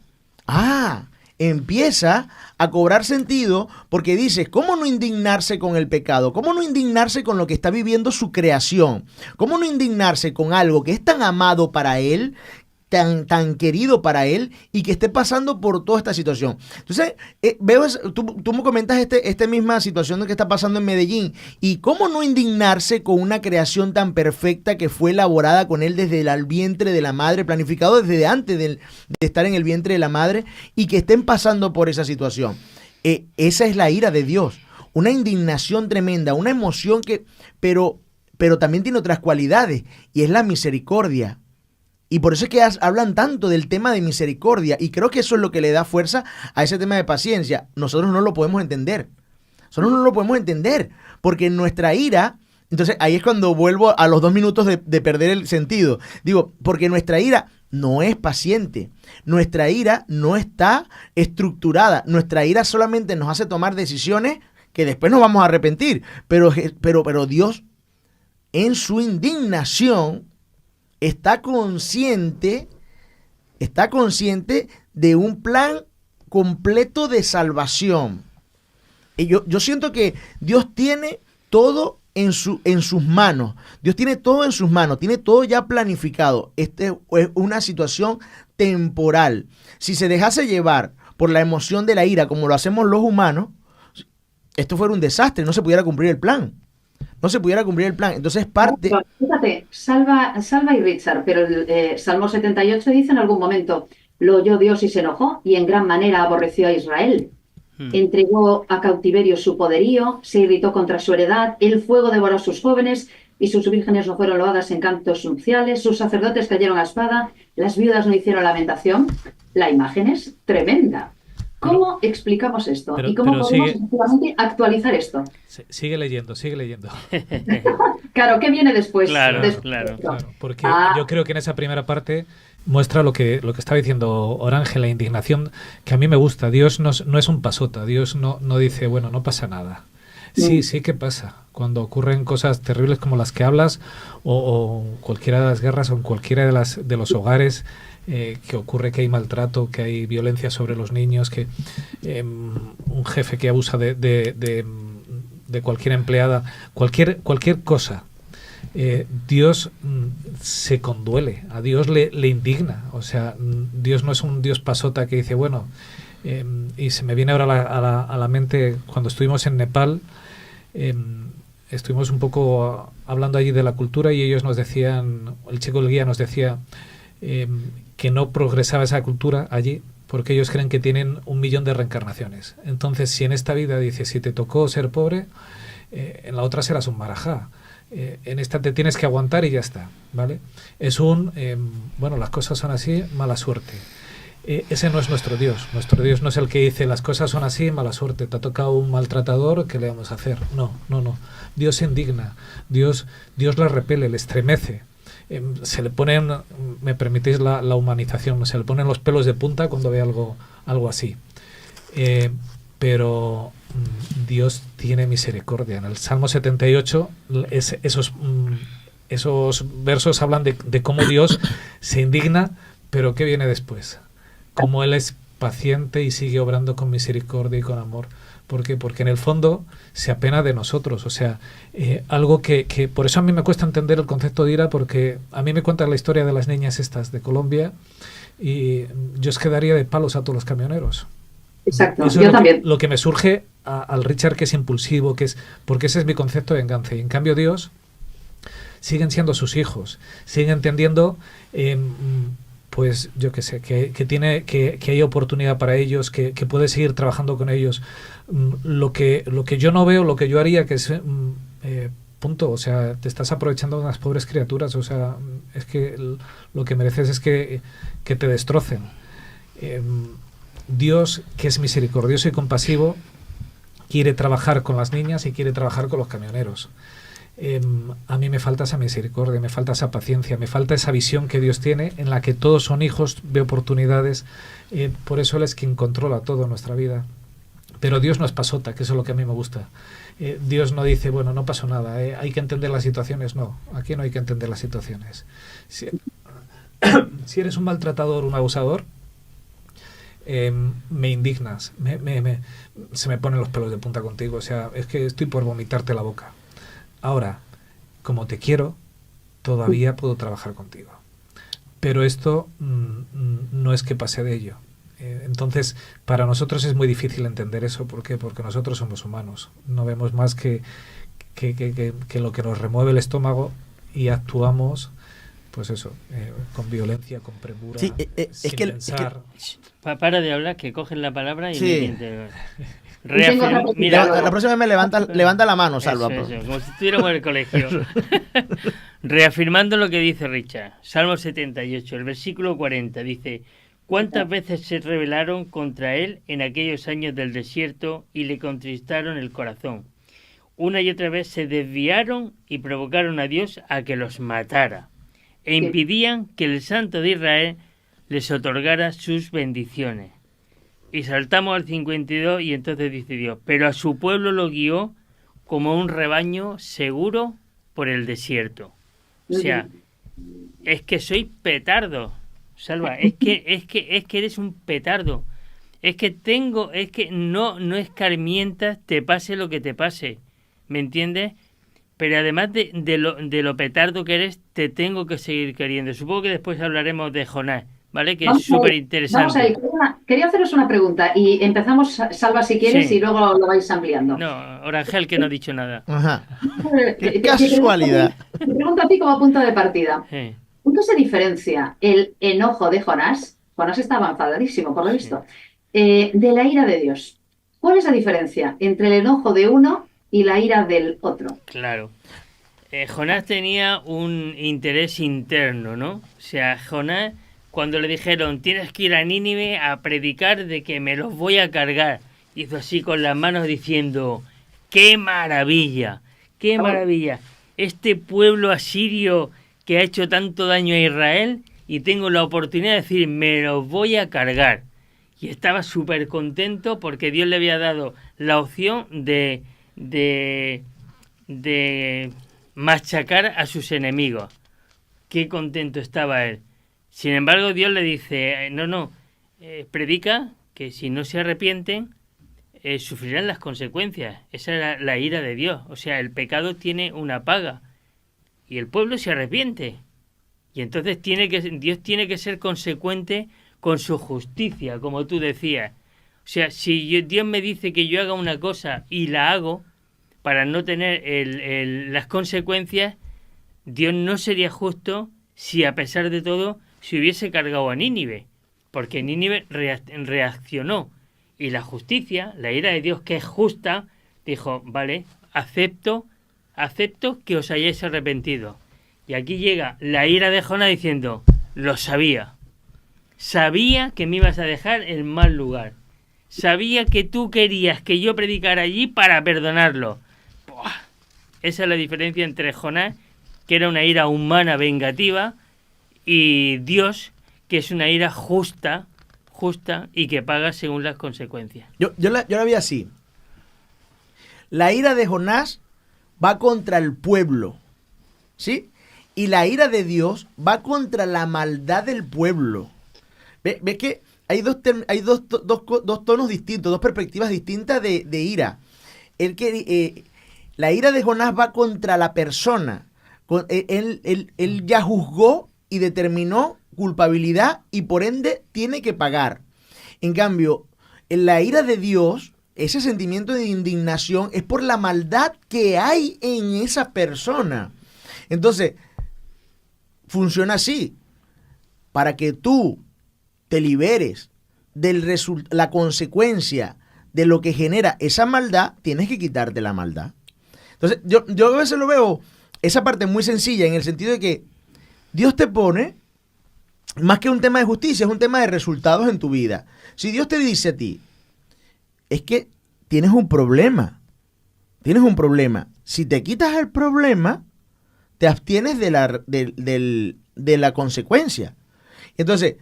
empieza a cobrar sentido, porque dices, ¿cómo no indignarse con el pecado? ¿Cómo no indignarse con lo que está viviendo su creación? ¿Cómo no indignarse con algo que es tan amado para él, tan querido para él y que esté pasando por toda esta situación? Entonces, tú me comentas esta misma situación que está pasando en Medellín, y cómo no indignarse con una creación tan perfecta que fue elaborada con él desde el vientre de la madre, planificado desde antes de estar en el vientre de la madre, y que estén pasando por esa situación. Esa es la ira de Dios, una indignación tremenda, una emoción pero también tiene otras cualidades, y es la misericordia. Y por eso es que hablan tanto del tema de misericordia, y creo que eso es lo que le da fuerza a ese tema de paciencia. Nosotros no lo podemos entender. Nosotros no lo podemos entender, porque nuestra ira, entonces ahí es cuando vuelvo a los 2 minutos de perder el sentido. Digo, porque nuestra ira no es paciente, nuestra ira no está estructurada, nuestra ira solamente nos hace tomar decisiones que después nos vamos a arrepentir, pero Dios en su indignación está consciente de un plan completo de salvación. Y yo siento que Dios tiene todo en sus manos. Dios tiene todo en sus manos, tiene todo ya planificado. Esta es una situación temporal. Si se dejase llevar por la emoción de la ira, como lo hacemos los humanos, esto fuera un desastre, no se pudiera cumplir el plan. Entonces parte... Fíjate, Salva y Richard, pero el Salmo 78 dice en algún momento, lo oyó Dios y se enojó, y en gran manera aborreció a Israel. Entregó a cautiverio su poderío, se irritó contra su heredad, el fuego devoró a sus jóvenes, y sus vírgenes no fueron loadas en cantos nupciales, sus sacerdotes cayeron a espada, las viudas no hicieron lamentación. La imagen es tremenda. ¿Cómo explicamos esto? ¿Y cómo podemos efectivamente actualizar esto? Sigue leyendo. Claro, ¿qué viene después? Claro. Porque yo creo que en esa primera parte muestra lo que está diciendo Orángel, la indignación, que a mí me gusta. Dios no es un pasota, Dios no dice, bueno, no pasa nada. Sí que pasa. Cuando ocurren cosas terribles como las que hablas, o cualquiera de las guerras, o en cualquiera de los hogares, que ocurre que hay maltrato, que hay violencia sobre los niños, que un jefe que abusa de cualquier empleada, cualquier cosa, Dios se conduele, a Dios le indigna. O sea, Dios no es un Dios pasota que dice, bueno, y se me viene ahora a la mente cuando estuvimos en Nepal, estuvimos un poco hablando allí de la cultura, y ellos nos decían, el chico del guía nos decía que no progresaba esa cultura allí porque ellos creen que tienen 1 millón de reencarnaciones. Entonces, si en esta vida, dice, si te tocó ser pobre, en la otra serás un marajá. En esta te tienes que aguantar y ya está, ¿vale? Es bueno, las cosas son así, mala suerte. Ese no es nuestro Dios. Nuestro Dios no es el que dice, las cosas son así, mala suerte, te ha tocado un maltratador, ¿qué le vamos a hacer? No. Dios se indigna, Dios la repele, le estremece. Se le ponen, me permitís la humanización, se le ponen los pelos de punta cuando ve algo así. Pero Dios tiene misericordia. En el Salmo 78 esos versos hablan de cómo Dios se indigna, pero ¿qué viene después? Cómo Él es paciente y sigue obrando con misericordia y con amor. ¿Por qué? Porque en el fondo se apena de nosotros. O sea, algo que por eso a mí me cuesta entender el concepto de ira, porque a mí me cuentan la historia de las niñas estas de Colombia y yo os quedaría de palos a todos los camioneros. Exacto, Eso yo es también. lo que me surge al Richard, que es impulsivo, porque ese es mi concepto de venganza. Y en cambio Dios siguen siendo sus hijos, siguen entendiendo, pues yo qué sé, que hay oportunidad para ellos, que puede seguir trabajando con ellos. Lo que yo no veo, lo que yo haría, que es punto, o sea, te estás aprovechando de unas pobres criaturas, o sea, es que lo que mereces es que te destrocen. Dios, que es misericordioso y compasivo, quiere trabajar con las niñas y quiere trabajar con los camioneros. A mí me falta esa misericordia, me falta esa paciencia, me falta esa visión que Dios tiene, en la que todos son hijos, ve oportunidades, por eso Él es quien controla todo en nuestra vida. Pero Dios no es pasota, que eso es lo que a mí me gusta. Dios no dice, bueno, no pasó nada, hay que entender las situaciones. No, aquí no hay que entender las situaciones. Si eres un maltratador, un abusador, me indignas, se me ponen los pelos de punta contigo, o sea, es que estoy por vomitarte la boca. Ahora, como te quiero, todavía puedo trabajar contigo. Pero esto no es que pase de ello. Entonces, para nosotros es muy difícil entender eso. ¿Por qué? Porque nosotros somos humanos. No vemos más que lo que nos remueve el estómago y actuamos, pues eso, con violencia, con premura, Sí, sin pensar. Para de hablar, que cogen la palabra y Sí. Mira, La próxima vez me levanta la mano, Salva. Eso, como si estuviéramos en el colegio. Reafirmando lo que dice Richard, Salmo 78, el versículo 40, dice: ¿cuántas veces se rebelaron contra él en aquellos años del desierto y le contristaron el corazón? Una y otra vez se desviaron y provocaron a Dios a que los matara, e impidían que el Santo de Israel les otorgara sus bendiciones. Y saltamos al 52 y entonces dice Dios: pero a su pueblo lo guió como un rebaño seguro por el desierto. O sea, es que soy petardo, Salva, es que eres un petardo. Es que no escarmientas, te pase lo que te pase, ¿me entiendes? Pero además de lo petardo que eres, te tengo que seguir queriendo. Supongo que después hablaremos de Jonás, ¿vale? Que es súper interesante. Quería haceros una pregunta y empezamos, Salva, si quieres, Sí. y luego lo vais ampliando. No, Orangel, que no ha dicho nada. Ajá. Qué casualidad. Te pregunto a ti como punto de partida. Sí. ¿En qué se diferencia el enojo de Jonás? Jonás estaba enfadadísimo, por lo visto. De la ira de Dios. ¿Cuál es la diferencia entre el enojo de uno y la ira del otro? Claro. Jonás tenía un interés interno, ¿no? O sea, Jonás, cuando le dijeron tienes que ir a Nínive a predicar de que me los voy a cargar, hizo así con las manos diciendo: ¡qué maravilla! ¡Qué maravilla! Este pueblo asirio que ha hecho tanto daño a Israel, y tengo la oportunidad de decir me los voy a cargar. Y estaba súper contento porque Dios le había dado la opción de machacar a sus enemigos. Qué contento estaba él. Sin embargo, Dios le dice: predica que si no se arrepienten, sufrirán las consecuencias. Esa era la ira de Dios. O sea, el pecado tiene una paga y el pueblo se arrepiente. Y entonces Dios tiene que ser consecuente con su justicia, como tú decías. O sea, si Dios me dice que yo haga una cosa y la hago para no tener las consecuencias, Dios no sería justo si a pesar de todo se hubiese cargado a Nínive, porque Nínive reaccionó. Y la justicia, la ira de Dios, que es justa, dijo: vale, acepto que os hayáis arrepentido. Y aquí llega la ira de Jonás diciendo: lo sabía. Sabía que me ibas a dejar en mal lugar. Sabía que tú querías que yo predicara allí para perdonarlo. ¡Buah! Esa es la diferencia entre Jonás, que era una ira humana vengativa, y Dios, que es una ira justa y que paga según las consecuencias. Yo la vi así. La ira de Jonás va contra el pueblo, ¿sí? Y la ira de Dios va contra la maldad del pueblo. ¿Ves que hay dos tonos distintos, dos perspectivas distintas de ira? La ira de Jonás va contra la persona. Él ya juzgó y determinó culpabilidad y por ende tiene que pagar. En cambio, En la ira de Dios, ese sentimiento de indignación es por la maldad que hay en esa persona. Entonces, funciona así. Para que tú te liberes de la consecuencia de lo que genera esa maldad, tienes que quitarte la maldad. Entonces, yo a veces lo veo, esa parte muy sencilla, en el sentido de que Dios te pone, más que un tema de justicia, es un tema de resultados en tu vida. Si Dios te dice a ti, es que tienes un problema. Si te quitas el problema, te abstienes de la consecuencia. Entonces,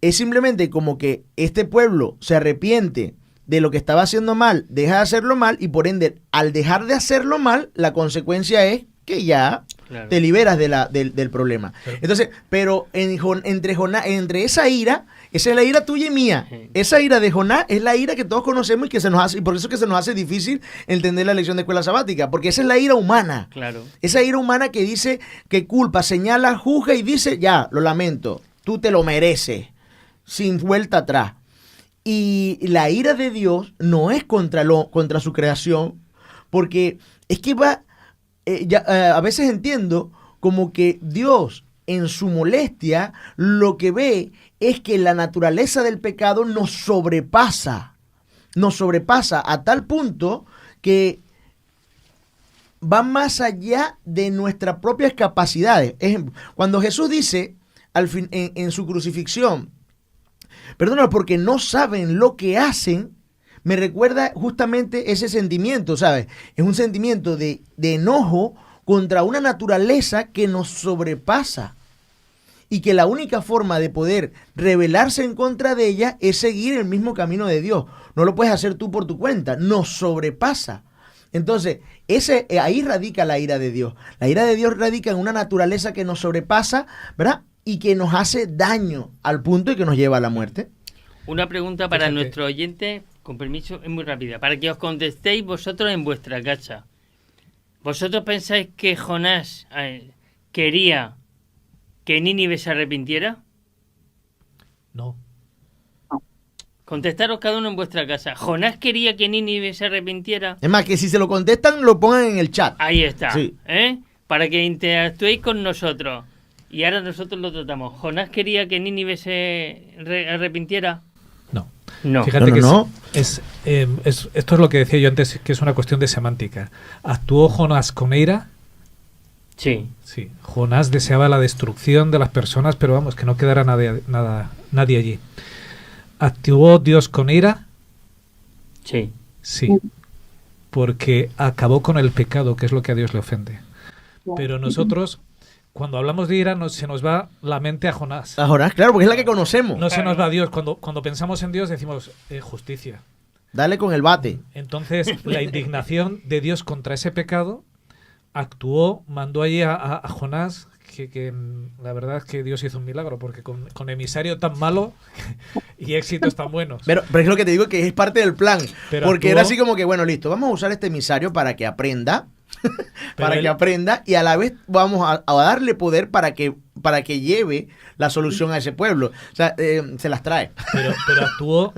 es simplemente como que este pueblo se arrepiente de lo que estaba haciendo mal, deja de hacerlo mal, y por ende, al dejar de hacerlo mal, la consecuencia es que ya te liberas del problema. Entonces, pero entre esa ira, esa es la ira tuya y mía. Esa ira de Jonás es la ira que todos conocemos y que se nos hace, y por eso que se nos hace difícil entender la lección de escuela sabática, porque esa es la ira humana. Claro. Esa ira humana que dice, que culpa, señala, juzga y dice, ya, lo lamento, tú te lo mereces, sin vuelta atrás. Y la ira de Dios no es contra su creación, porque es que va, a veces entiendo como que Dios en su molestia lo que ve es que la naturaleza del pecado nos sobrepasa a tal punto que va más allá de nuestras propias capacidades. Ejemplo, cuando Jesús dice en su crucifixión, perdónalo porque no saben lo que hacen, me recuerda justamente ese sentimiento, ¿sabes? Es un sentimiento de enojo contra una naturaleza que nos sobrepasa y que la única forma de poder rebelarse en contra de ella es seguir el mismo camino de Dios. No lo puedes hacer tú por tu cuenta, nos sobrepasa. Entonces, ahí radica la ira de Dios. La ira de Dios radica en una naturaleza que nos sobrepasa, ¿verdad? Y que nos hace daño al punto de que nos lleva a la muerte. Una pregunta para nuestro oyente, con permiso, es muy rápida, para que os contestéis vosotros en vuestra casa. ¿Vosotros pensáis que Jonás quería que Nínive se arrepintiera? No. Contestaros cada uno en vuestra casa. ¿Jonás quería que Nínive se arrepintiera? Es más, que si se lo contestan, lo pongan en el chat. Ahí está, sí. Para que interactuéis con nosotros. Y ahora nosotros lo tratamos. ¿Jonás quería que Nínive se arrepintiera? No. Fíjate que esto es lo que decía yo antes, que es una cuestión de semántica. ¿Actuó Jonás con ira? Sí. Sí. Jonás deseaba la destrucción de las personas, pero vamos, que no quedara nadie allí. ¿Actuó Dios con ira? Sí. Sí. Porque acabó con el pecado, que es lo que a Dios le ofende. Pero nosotros, cuando hablamos de ira, se nos va la mente a Jonás. A Jonás, claro, porque es la que conocemos. No se nos va a Dios. Cuando pensamos en Dios decimos justicia. Dale con el bate. Entonces, la indignación de Dios contra ese pecado actuó, mandó allí a Jonás, que la verdad es que Dios hizo un milagro, porque con emisario tan malo y éxitos tan buenos. Pero es lo que te digo, que es parte del plan. Porque era así como que, bueno, listo, vamos a usar este emisario para que aprenda. Que aprenda, y a la vez vamos a darle poder para que lleve la solución a ese pueblo. O sea, se las trae. Pero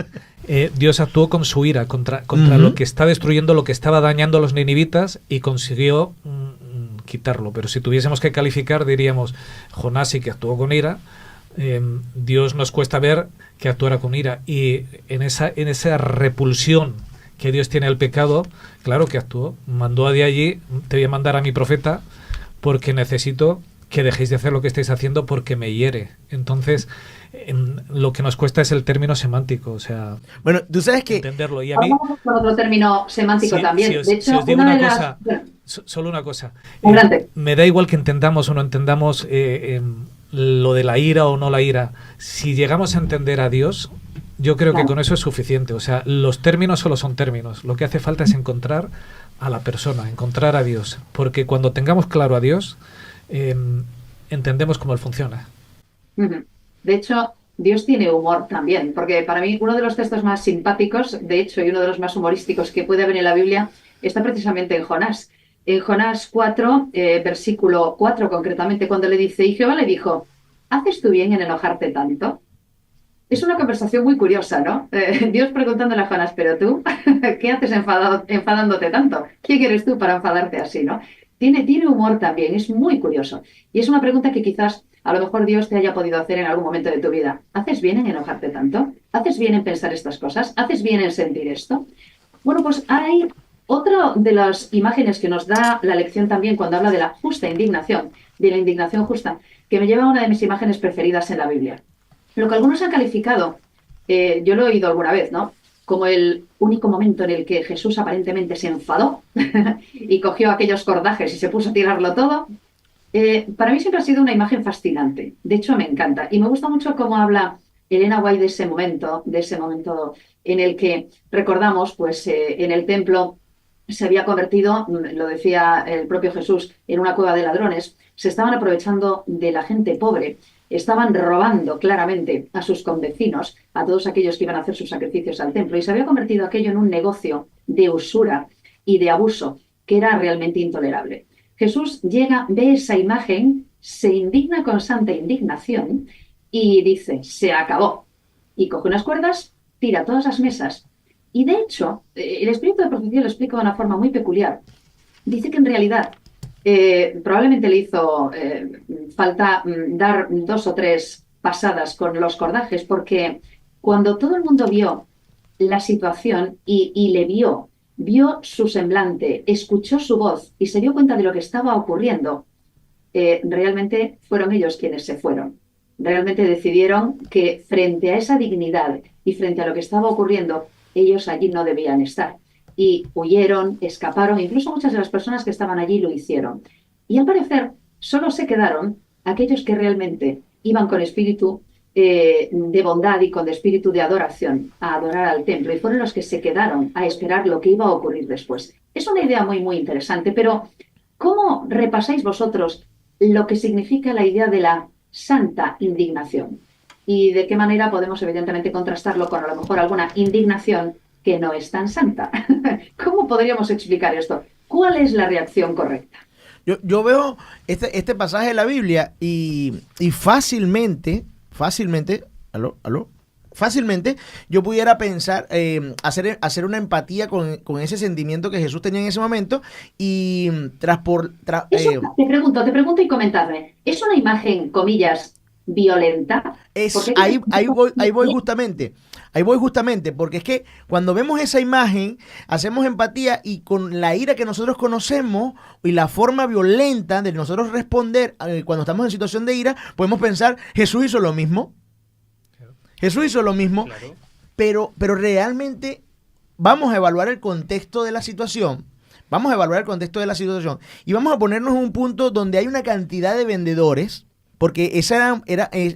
Dios actuó con su ira contra lo que está destruyendo, lo que estaba dañando a los ninivitas, y consiguió quitarlo. Pero si tuviésemos que calificar, diríamos, Jonás sí que actuó con ira. Dios nos cuesta ver que actuara con ira, y en esa repulsión que Dios tiene al pecado, claro que actuó. Mandó de allí, te voy a mandar a mi profeta porque necesito que dejéis de hacer lo que estáis haciendo porque me hiere. Entonces, lo que nos cuesta es el término semántico, o sea, bueno, tú sabes que entenderlo. Y a mí, vamos con otro término semántico también. De hecho, si os digo una cosa, solo una cosa. Me da igual que entendamos o no entendamos lo de la ira o no la ira. Si llegamos a entender a Dios, yo creo que con eso es suficiente. O sea, los términos solo son términos. Lo que hace falta es encontrar a la persona, encontrar a Dios. Porque cuando tengamos claro a Dios, entendemos cómo Él funciona. De hecho, Dios tiene humor también. Porque para mí uno de los textos más simpáticos, de hecho, y uno de los más humorísticos que puede haber en la Biblia, está precisamente en Jonás. En Jonás 4, versículo 4 concretamente, cuando le dice, y Jehová le dijo, ¿haces tú bien en enojarte tanto? Es una conversación muy curiosa, ¿no? Dios preguntándole a Jonás, pero tú, ¿qué haces enfadándote tanto? ¿Quién eres tú para enfadarte así, no? Tiene humor también, es muy curioso. Y es una pregunta que quizás a lo mejor Dios te haya podido hacer en algún momento de tu vida. ¿Haces bien en enojarte tanto? ¿Haces bien en pensar estas cosas? ¿Haces bien en sentir esto? Bueno, pues hay otra de las imágenes que nos da la lección también cuando habla de la justa indignación, de la indignación justa, que me lleva a una de mis imágenes preferidas en la Biblia. Lo que algunos han calificado, yo lo he oído alguna vez, ¿no? Como el único momento en el que Jesús aparentemente se enfadó y cogió aquellos cordajes y se puso a tirarlo todo. Para mí siempre ha sido una imagen fascinante. De hecho, me encanta. Y me gusta mucho cómo habla Elena White de ese momento en el que, recordamos, pues en el templo se había convertido, lo decía el propio Jesús, en una cueva de ladrones. Se estaban aprovechando de la gente pobre. Estaban robando claramente a sus convecinos, a todos aquellos que iban a hacer sus sacrificios al templo, y se había convertido aquello en un negocio de usura y de abuso que era realmente intolerable. Jesús llega, ve esa imagen, se indigna con santa indignación y dice, se acabó. Y coge unas cuerdas, tira todas las mesas. Y de hecho, el espíritu de profecía lo explica de una forma muy peculiar. Dice que en realidad probablemente le hizo falta dar 2 o 3 pasadas con los cordajes, porque cuando todo el mundo vio la situación y le vio su semblante, escuchó su voz y se dio cuenta de lo que estaba ocurriendo, realmente fueron ellos quienes se fueron. Realmente decidieron que frente a esa dignidad y frente a lo que estaba ocurriendo, ellos allí no debían estar. Y huyeron, escaparon, incluso muchas de las personas que estaban allí lo hicieron. Y al parecer solo se quedaron aquellos que realmente iban con espíritu de bondad y con espíritu de adoración a adorar al templo, y fueron los que se quedaron a esperar lo que iba a ocurrir después. Es una idea muy, muy interesante, pero ¿cómo repasáis vosotros lo que significa la idea de la santa indignación? Y de qué manera podemos evidentemente contrastarlo con a lo mejor alguna indignación que no es tan santa. ¿Cómo podríamos explicar esto? ¿Cuál es la reacción correcta? Yo veo este pasaje de la Biblia y fácilmente, fácilmente yo pudiera pensar, hacer una empatía con ese sentimiento que Jesús tenía en ese momento y te pregunto y comentadme, ¿es una imagen, comillas, violenta? Ahí voy justamente, porque es que cuando vemos esa imagen, hacemos empatía y con la ira que nosotros conocemos y la forma violenta de nosotros responder cuando estamos en situación de ira, podemos pensar, Jesús hizo lo mismo. Jesús hizo lo mismo, claro. pero realmente vamos a evaluar el contexto de la situación. Y vamos a ponernos en un punto donde hay una cantidad de vendedores. Porque en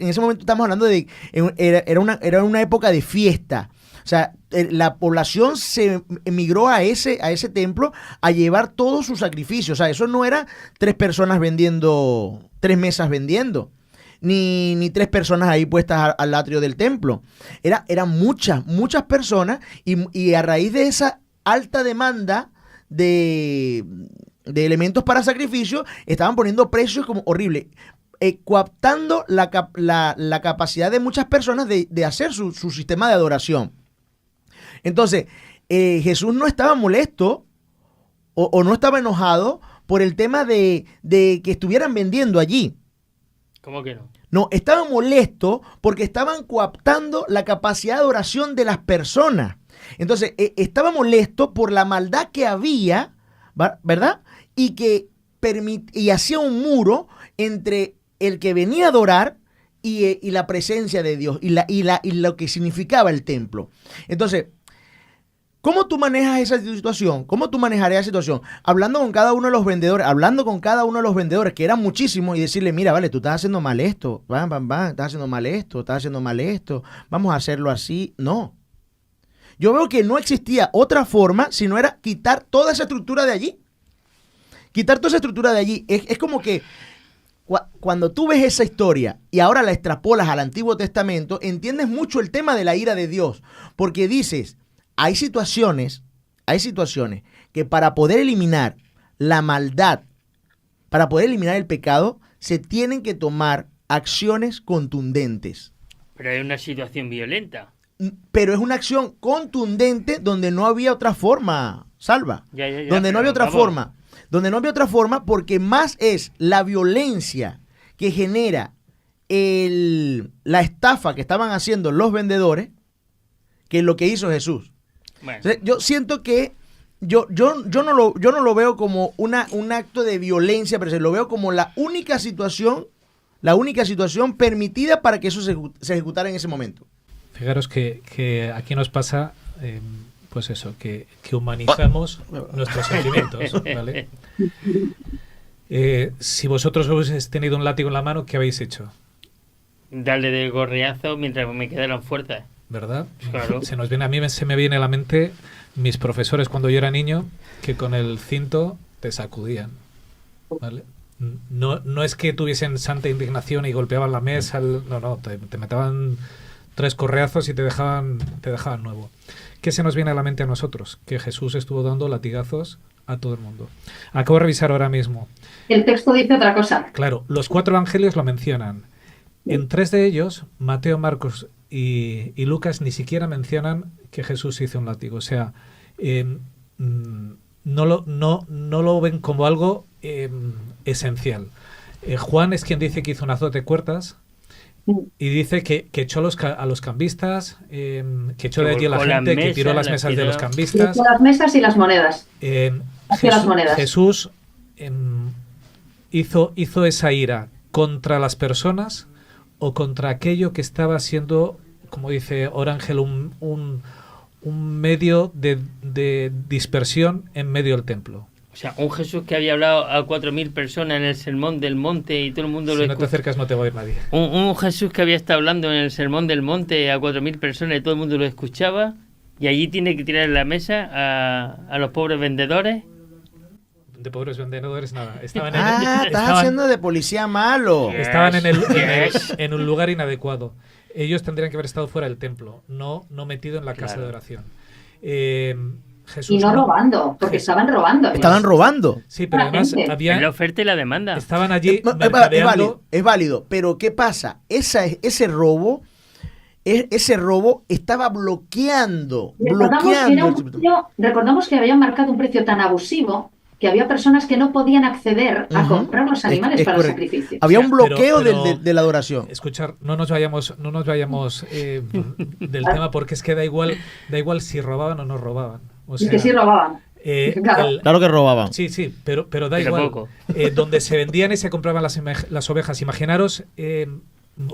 ese momento estamos hablando de era una época de fiesta. O sea, la población se emigró a ese templo a llevar todos sus sacrificios. O sea, eso no era 3 personas vendiendo, 3 mesas vendiendo, ni 3 personas ahí puestas al atrio del templo. Eran muchas personas y a raíz de esa alta demanda de elementos para sacrificio, estaban poniendo precios como horribles. Coaptando la capacidad de muchas personas de hacer su sistema de adoración. Entonces, Jesús no estaba molesto o no estaba enojado por el tema de que estuvieran vendiendo allí. ¿Cómo que no? No, estaba molesto porque estaban coaptando la capacidad de adoración de las personas. Entonces, estaba molesto por la maldad que había, ¿verdad? Y hacía un muro entre el que venía a adorar y la presencia de Dios y lo que significaba el templo. Entonces, ¿cómo tú manejas esa situación? ¿Cómo tú manejarías esa situación? Hablando con cada uno de los vendedores, que eran muchísimos, y decirle, mira, vale, tú estás haciendo mal esto, estás haciendo mal esto, vamos a hacerlo así. No. Yo veo que no existía otra forma, sino era quitar toda esa estructura de allí. Es como que cuando tú ves esa historia y ahora la extrapolas al Antiguo Testamento, entiendes mucho el tema de la ira de Dios, porque dices, hay situaciones que para poder eliminar la maldad, para poder eliminar el pecado, se tienen que tomar acciones contundentes. Pero hay una situación violenta. Pero es una acción contundente donde no había otra forma, Salva. Ya, Donde no había pero otra forma. Donde no había otra forma porque más es la violencia que genera la estafa que estaban haciendo los vendedores que lo que hizo Jesús. Bueno. Entonces, yo siento que yo no lo veo como un acto de violencia, pero lo veo como la única situación permitida para que eso se ejecutara en ese momento. Fijaros que aquí nos pasa, pues eso, que humanizamos nuestros sentimientos, ¿vale? Si vosotros hubieseis tenido un látigo en la mano, ¿qué habéis hecho? Darle de gorriazo mientras me quedaran fuerzas. ¿Verdad? Claro. Se me viene a la mente mis profesores cuando yo era niño, que con el cinto te sacudían, ¿vale? No es que tuviesen santa indignación y golpeaban la mesa, no, te metaban 3 correazos y te dejaban nuevo. ¿Qué se nos viene a la mente a nosotros? Que Jesús estuvo dando latigazos a todo el mundo. Acabo de revisar ahora mismo. El texto dice otra cosa. Claro, los 4 evangelios lo mencionan. En 3 de ellos, Mateo, Marcos y Lucas, ni siquiera mencionan que Jesús hizo un látigo. O sea, no lo ven como algo esencial. Juan es quien dice que hizo un azote de puertas y dice que echó a los cambistas, que echó de allí a la gente, que tiró las mesas de los cambistas. Las mesas y las monedas. Jesús hizo esa ira contra las personas o contra aquello que estaba siendo, como dice Orángel, un medio de dispersión en medio del templo. O sea, un Jesús que había hablado a 4.000 personas en el sermón del monte y todo el mundo lo escuchaba. Si no te acercas no te va a oír nadie. Un Jesús que había estado hablando en el sermón del monte a 4.000 personas y todo el mundo lo escuchaba, y allí tiene que tirar en la mesa a los pobres vendedores. De pobres vendedores nada. Estás haciendo de policía malo. Estaban en un lugar inadecuado. Ellos tendrían que haber estado fuera del templo, no metido en la casa de oración. Jesús y no robando, porque estaban robando. Estaban robando. Sí, pero además había la oferta y la demanda. Estaban allí es válido, pero ¿qué pasa? Ese robo estaba bloqueando. Recordamos que habían marcado un precio tan abusivo que había personas que no podían acceder a comprar los animales para el sacrificio. Había un bloqueo de la adoración. Escuchar, no nos vayamos del tema, porque es que da igual si robaban o no robaban. O sea, y que sí robaban. Claro que robaban. Sí, pero da igual. Donde se vendían y se compraban las ovejas. Imaginaros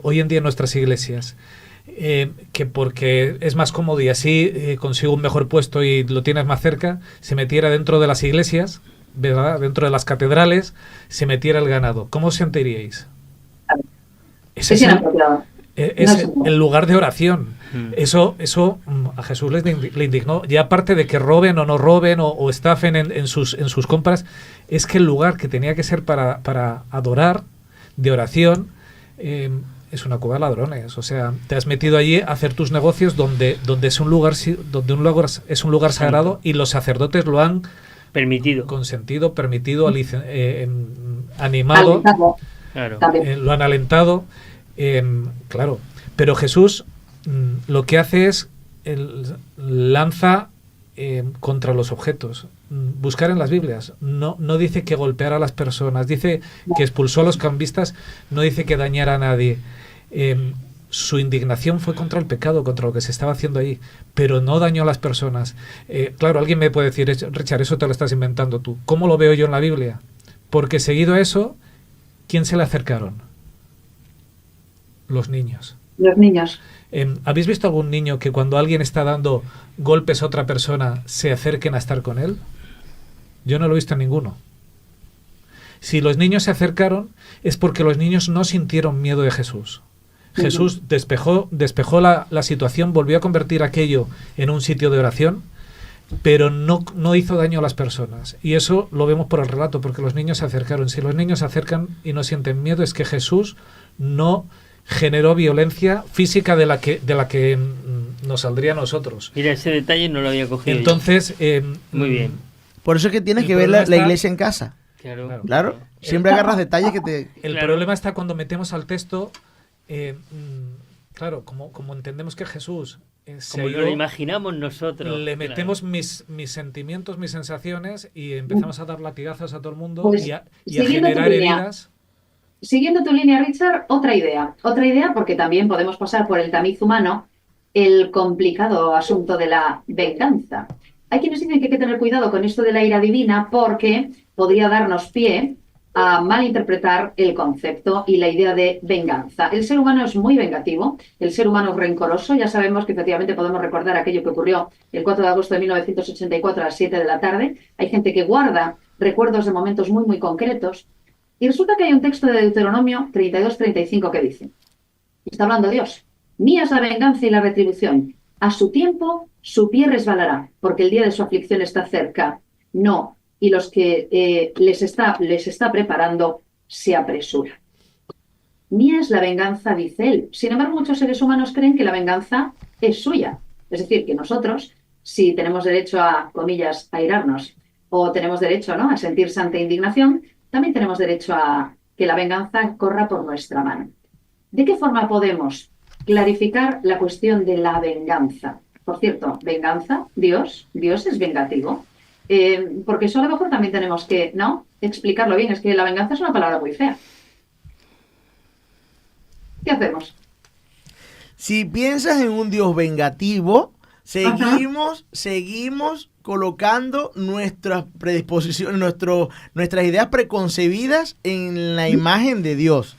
hoy en día en nuestras iglesias, que porque es más cómodo y así consigo un mejor puesto y lo tienes más cerca, se metiera dentro de las iglesias, ¿verdad? Dentro de las catedrales, se metiera el ganado. ¿Cómo os sentiríais? Ese es el lugar de oración. Eso a Jesús le indignó. Y aparte de que roben o no roben o estafen en sus compras, es que el lugar que tenía que ser para adorar, de oración, es una cueva de ladrones. O sea, te has metido allí a hacer tus negocios donde es un lugar sagrado, y los sacerdotes lo han consentido, permitido, animado, claro. Lo han alentado, claro. Pero Jesús lo que hace es lanza contra los objetos. Buscar en las Biblias. No dice que golpeara a las personas, dice que expulsó a los cambistas, no dice que dañara a nadie. Su indignación fue contra el pecado, contra lo que se estaba haciendo ahí, pero no dañó a las personas. Claro, alguien me puede decir, Richard, eso te lo estás inventando tú. ¿Cómo lo veo yo en la Biblia? Porque seguido a eso, ¿quién se le acercaron? Los niños. Los niños. ¿Habéis visto algún niño que cuando alguien está dando golpes a otra persona se acerquen a estar con él? Yo no lo he visto en ninguno. Si los niños se acercaron es porque los niños no sintieron miedo de Jesús. Jesús despejó la situación, volvió a convertir aquello en un sitio de oración, pero no hizo daño a las personas. Y eso lo vemos por el relato, porque los niños se acercaron. Si los niños se acercan y no sienten miedo, es que Jesús no generó violencia física de la que nos saldría a nosotros. Mira, ese detalle no lo había cogido. Entonces, muy bien. Por eso es que tienes que ver la iglesia en casa. Claro. Siempre agarras detalles que te... El problema está cuando metemos al texto Claro, como entendemos que Jesús se Como ha nos ido, lo imaginamos nosotros. le claro. metemos mis sentimientos, mis sensaciones y empezamos a dar latigazos a todo el mundo Pues, y a siguiendo tu generar línea. heridas. Siguiendo tu línea, Richard, otra idea. Otra idea, porque también podemos pasar por el tamiz humano el complicado asunto de la venganza. Hay quienes dicen que hay que tener cuidado con esto de la ira divina porque podría darnos pie a malinterpretar el concepto y la idea de venganza. El ser humano es muy vengativo, el ser humano es rencoroso. Ya sabemos que efectivamente podemos recordar aquello que ocurrió el 4 de agosto de 1984 a las 7 de la tarde. Hay gente que guarda recuerdos de momentos muy, muy concretos. Y resulta que hay un texto de Deuteronomio 32-35 que dice, está hablando Dios, mía es la venganza y la retribución, a su tiempo su pie resbalará, porque el día de su aflicción está cerca. No, y los que les está preparando se apresura. Mía es la venganza, dice él. Sin embargo, muchos seres humanos creen que la venganza es suya. Es decir, que nosotros, si tenemos derecho a, comillas, airarnos, o tenemos derecho, ¿no?, a sentir santa indignación, también tenemos derecho a que la venganza corra por nuestra mano. ¿De qué forma podemos clarificar la cuestión de la venganza? Por cierto, venganza, Dios es vengativo. Porque eso a lo mejor también tenemos que, ¿no?, explicarlo bien. Es que la venganza es una palabra muy fea. ¿Qué hacemos? Si piensas en un Dios vengativo, seguimos colocando nuestras predisposiciones, nuestras ideas preconcebidas en la imagen de Dios.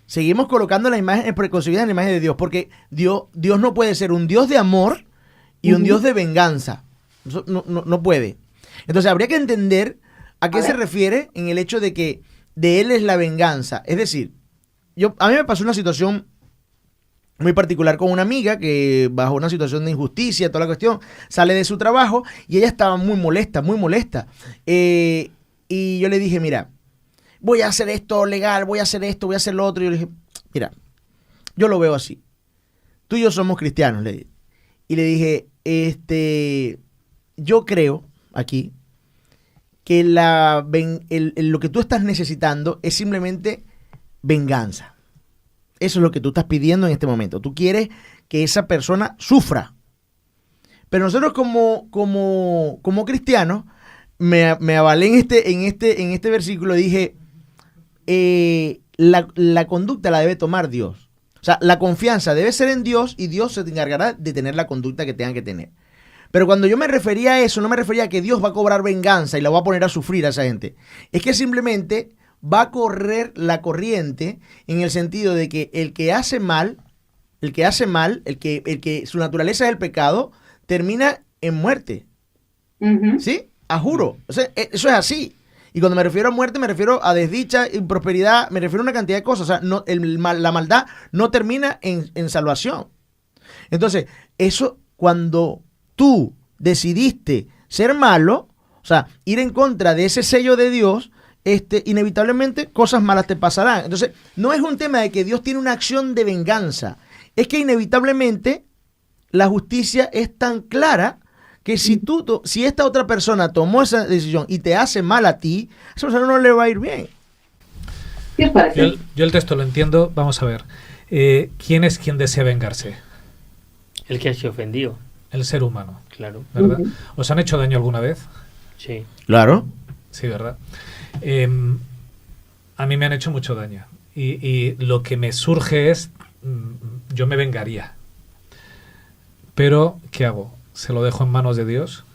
Seguimos colocando la imagen preconcebida en la imagen de Dios, porque Dios no puede ser un Dios de amor y un Dios de venganza. No puede. Entonces habría que entender a qué se refiere en el hecho de que de Él es la venganza. Es decir, a mí me pasó una situación muy particular con una amiga que bajo una situación de injusticia, toda la cuestión, sale de su trabajo y ella estaba muy molesta, muy molesta. Y yo le dije, mira, voy a hacer esto legal, voy a hacer esto, voy a hacer lo otro. Y yo le dije, mira, yo lo veo así. Tú y yo somos cristianos, le dije. Y le dije, yo creo aquí que lo que tú estás necesitando es simplemente venganza. Eso es lo que tú estás pidiendo en este momento. Tú quieres que esa persona sufra. Pero nosotros como cristianos, me avalé en este versículo y dije, la conducta la debe tomar Dios. O sea, la confianza debe ser en Dios y Dios se encargará de tener la conducta que tengan que tener. Pero cuando yo me refería a eso, no me refería a que Dios va a cobrar venganza y la va a poner a sufrir a esa gente. Es que simplemente va a correr la corriente en el sentido de que el que hace mal, el que su naturaleza es el pecado, termina en muerte. ¿Sí? A juro. O sea, eso es así. Y cuando me refiero a muerte, me refiero a desdicha, prosperidad, me refiero a una cantidad de cosas. O sea, la maldad no termina en salvación. Entonces, eso cuando tú decidiste ser malo, o sea, ir en contra de ese sello de Dios, inevitablemente cosas malas te pasarán. Entonces, no es un tema de que Dios tiene una acción de venganza. Es que inevitablemente la justicia es tan clara que si esta otra persona tomó esa decisión y te hace mal a ti, a esa persona no le va a ir bien. ¿Qué os parece? Yo el texto lo entiendo. Vamos a ver. ¿Quién es quien desea vengarse? El que se ofendió. El ser humano. Claro. ¿Verdad? ¿Os han hecho daño alguna vez? Sí. Claro. Sí, ¿verdad? A mí me han hecho mucho daño. Y lo que me surge es, yo me vengaría. Pero, ¿qué hago? ¿Se lo dejo en manos de Dios?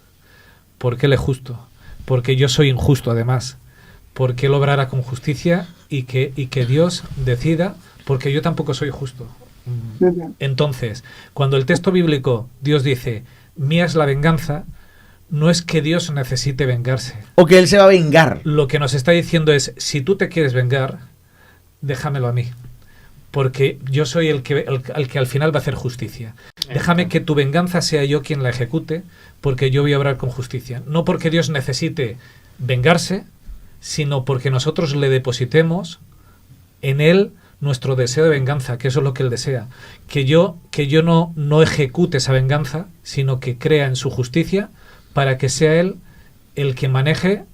Porque Él es justo. Porque yo soy injusto, además. Porque Él obrará con justicia y que Dios decida, porque yo tampoco soy justo. Entonces, cuando el texto bíblico, Dios dice, mía es la venganza, no es que Dios necesite vengarse. O que Él se va a vengar. Lo que nos está diciendo es, si tú te quieres vengar, déjamelo a mí. Porque yo soy el que al final va a hacer justicia. Déjame que tu venganza sea yo quien la ejecute, porque yo voy a obrar con justicia. No porque Dios necesite vengarse, sino porque nosotros le depositemos en Él nuestro deseo de venganza, que eso es lo que Él desea. Que yo no ejecute esa venganza, sino que crea en su justicia para que sea Él el que maneje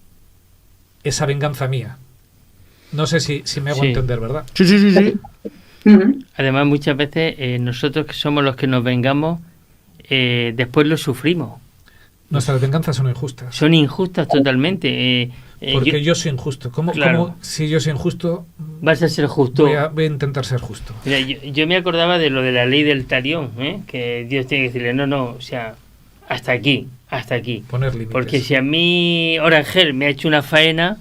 esa venganza mía. No sé si me hago entender, ¿verdad? Sí. Ujú. Además, muchas veces nosotros que somos los que nos vengamos, después lo sufrimos. Nuestras venganzas son injustas. Son injustas totalmente. Porque yo soy injusto. ¿Cómo si yo soy injusto? Vas a ser justo. Voy a intentar ser justo. Mira, yo me acordaba de lo de la ley del talión, que Dios tiene que decirle, no, o sea, hasta aquí. Poner límites. Porque si a mí Orangel me ha hecho una faena,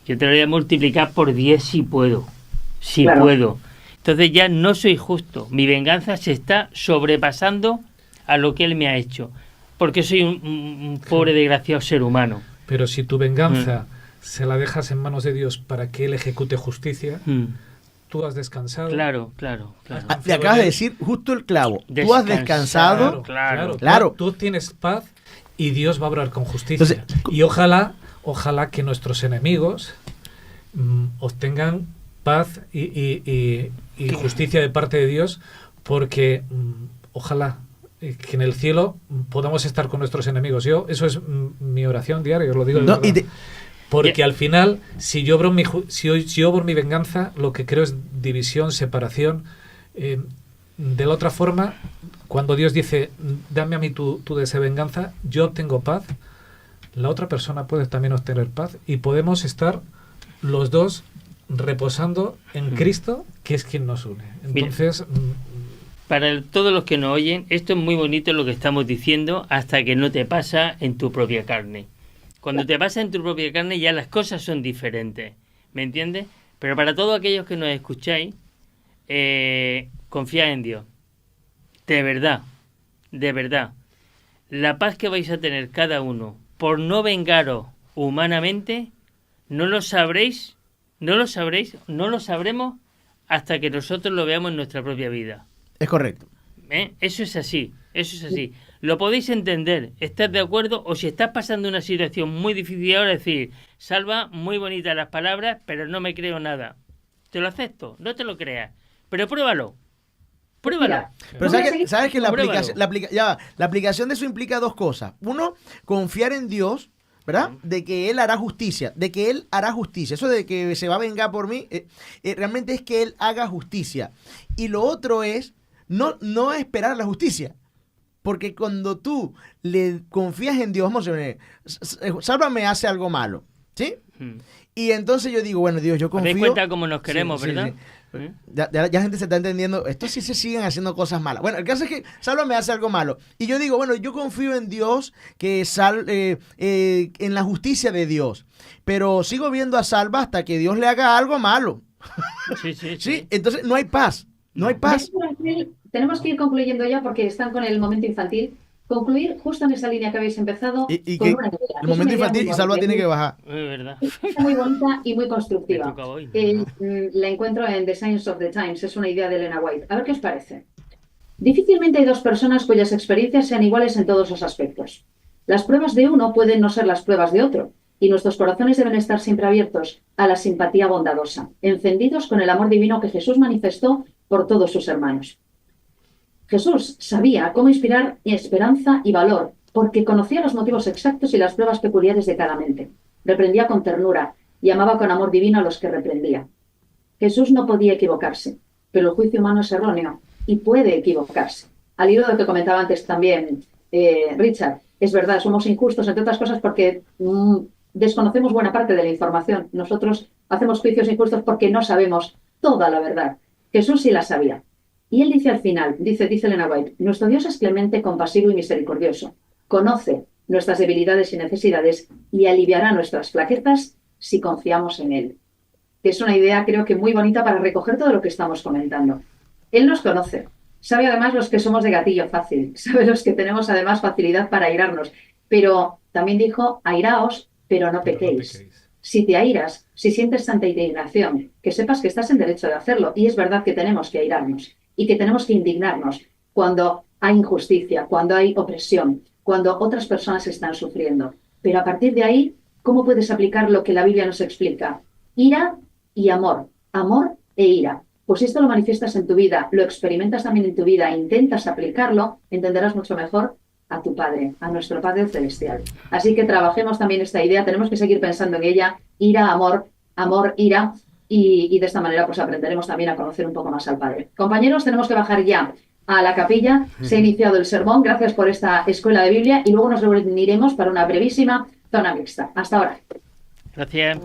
yo te lo voy a multiplicar por 10 si puedo. Si Claro. puedo. Entonces ya no soy justo. Mi venganza se está sobrepasando a lo que él me ha hecho. Porque soy un pobre desgraciado ser humano. Pero si tu venganza se la dejas en manos de Dios para que Él ejecute justicia, tú has descansado. Claro. Le acabas de decir justo el clavo. Tú has descansado. Claro. Tú tienes paz y Dios va a obrar con justicia. Entonces, y ojalá que nuestros enemigos obtengan paz y justicia de parte de Dios, porque ojalá que en el cielo podamos estar con nuestros enemigos. Eso es mi oración diaria, os lo digo de verdad. Porque al final, si yo obro mi venganza, lo que creo es división, separación. De la otra forma, cuando Dios dice, dame a mí tu deseo de venganza, yo obtengo paz, la otra persona puede también obtener paz y podemos estar los dos reposando en Cristo, que es quien nos une. Entonces... Para todos los que nos oyen, esto es muy bonito lo que estamos diciendo hasta que no te pasa en tu propia carne. Cuando te pasa en tu propia carne ya las cosas son diferentes, ¿me entiendes? Pero para todos aquellos que nos escucháis, confiad en Dios. De verdad. La paz que vais a tener cada uno por no vengaros humanamente, no lo sabremos hasta que nosotros lo veamos en nuestra propia vida. Es correcto. Eso es así. Lo podéis entender, ¿estás de acuerdo? O si estás pasando una situación muy difícil ahora, decir, Salva, muy bonitas las palabras, pero no me creo nada. Te lo acepto, no te lo creas, pero pruébalo. Pero sabes que la aplicación de eso implica dos cosas. Uno, confiar en Dios, ¿verdad? De que Él hará justicia. Eso de que se va a vengar por mí, realmente es que Él haga justicia. Y lo otro es no esperar la justicia. Porque cuando tú le confías en Dios, vamos a ver, Salva me hace algo malo, ¿sí? Y entonces yo digo, bueno, Dios, yo confío. ¿Te das cuenta cómo nos queremos, verdad? Sí. Ya gente se está entendiendo, estos sí se siguen haciendo cosas malas. Bueno, el caso es que Salva me hace algo malo. Y yo digo, bueno, yo confío en Dios, en la justicia de Dios. Pero sigo viendo a Salva hasta que Dios le haga algo malo. Sí, entonces no hay paz. No hay paz. Tenemos que ir concluyendo ya porque están con el momento infantil. Concluir justo en esa línea que habéis empezado. Y con una idea. El momento infantil y Salva tiene que bajar. Es verdad. Muy bonita y muy constructiva. La encuentro en The Science of the Times. Es una idea de Elena White. A ver qué os parece. Difícilmente hay dos personas cuyas experiencias sean iguales en todos los aspectos. Las pruebas de uno pueden no ser las pruebas de otro. Y nuestros corazones deben estar siempre abiertos a la simpatía bondadosa, encendidos con el amor divino que Jesús manifestó por todos sus hermanos. Jesús sabía cómo inspirar esperanza y valor, porque conocía los motivos exactos y las pruebas peculiares de cada mente. Reprendía con ternura y amaba con amor divino a los que reprendía. Jesús no podía equivocarse, pero el juicio humano es erróneo y puede equivocarse. Al hilo de lo que comentaba antes también Richard, es verdad, somos injustos, entre otras cosas, porque desconocemos buena parte de la información. Nosotros hacemos juicios injustos porque no sabemos toda la verdad. Jesús sí la sabía. Y él dice al final, dice Elena White, nuestro Dios es clemente, compasivo y misericordioso. Conoce nuestras debilidades y necesidades y aliviará nuestras flaquezas si confiamos en él. Que es una idea, creo que muy bonita para recoger todo lo que estamos comentando. Él nos conoce. Sabe además los que somos de gatillo fácil. Sabe los que tenemos además facilidad para airarnos. Pero también dijo, airaos, pero no pequéis. Si te airas, si sientes tanta indignación, que sepas que estás en derecho de hacerlo. Y es verdad que tenemos que airarnos y que tenemos que indignarnos cuando hay injusticia, cuando hay opresión, cuando otras personas están sufriendo. Pero a partir de ahí, ¿cómo puedes aplicar lo que la Biblia nos explica? Ira y amor e ira. Pues si esto lo manifiestas en tu vida, lo experimentas también en tu vida e intentas aplicarlo, entenderás mucho mejor a tu Padre, a nuestro Padre Celestial. Así que trabajemos también esta idea, tenemos que seguir pensando en ella, ira, amor, ira, y de esta manera pues aprenderemos también a conocer un poco más al Padre. Compañeros, tenemos que bajar ya a la capilla. Se ha iniciado el sermón. Gracias por esta escuela de Biblia y luego nos reuniremos para una brevísima zona mixta. Hasta ahora. Gracias.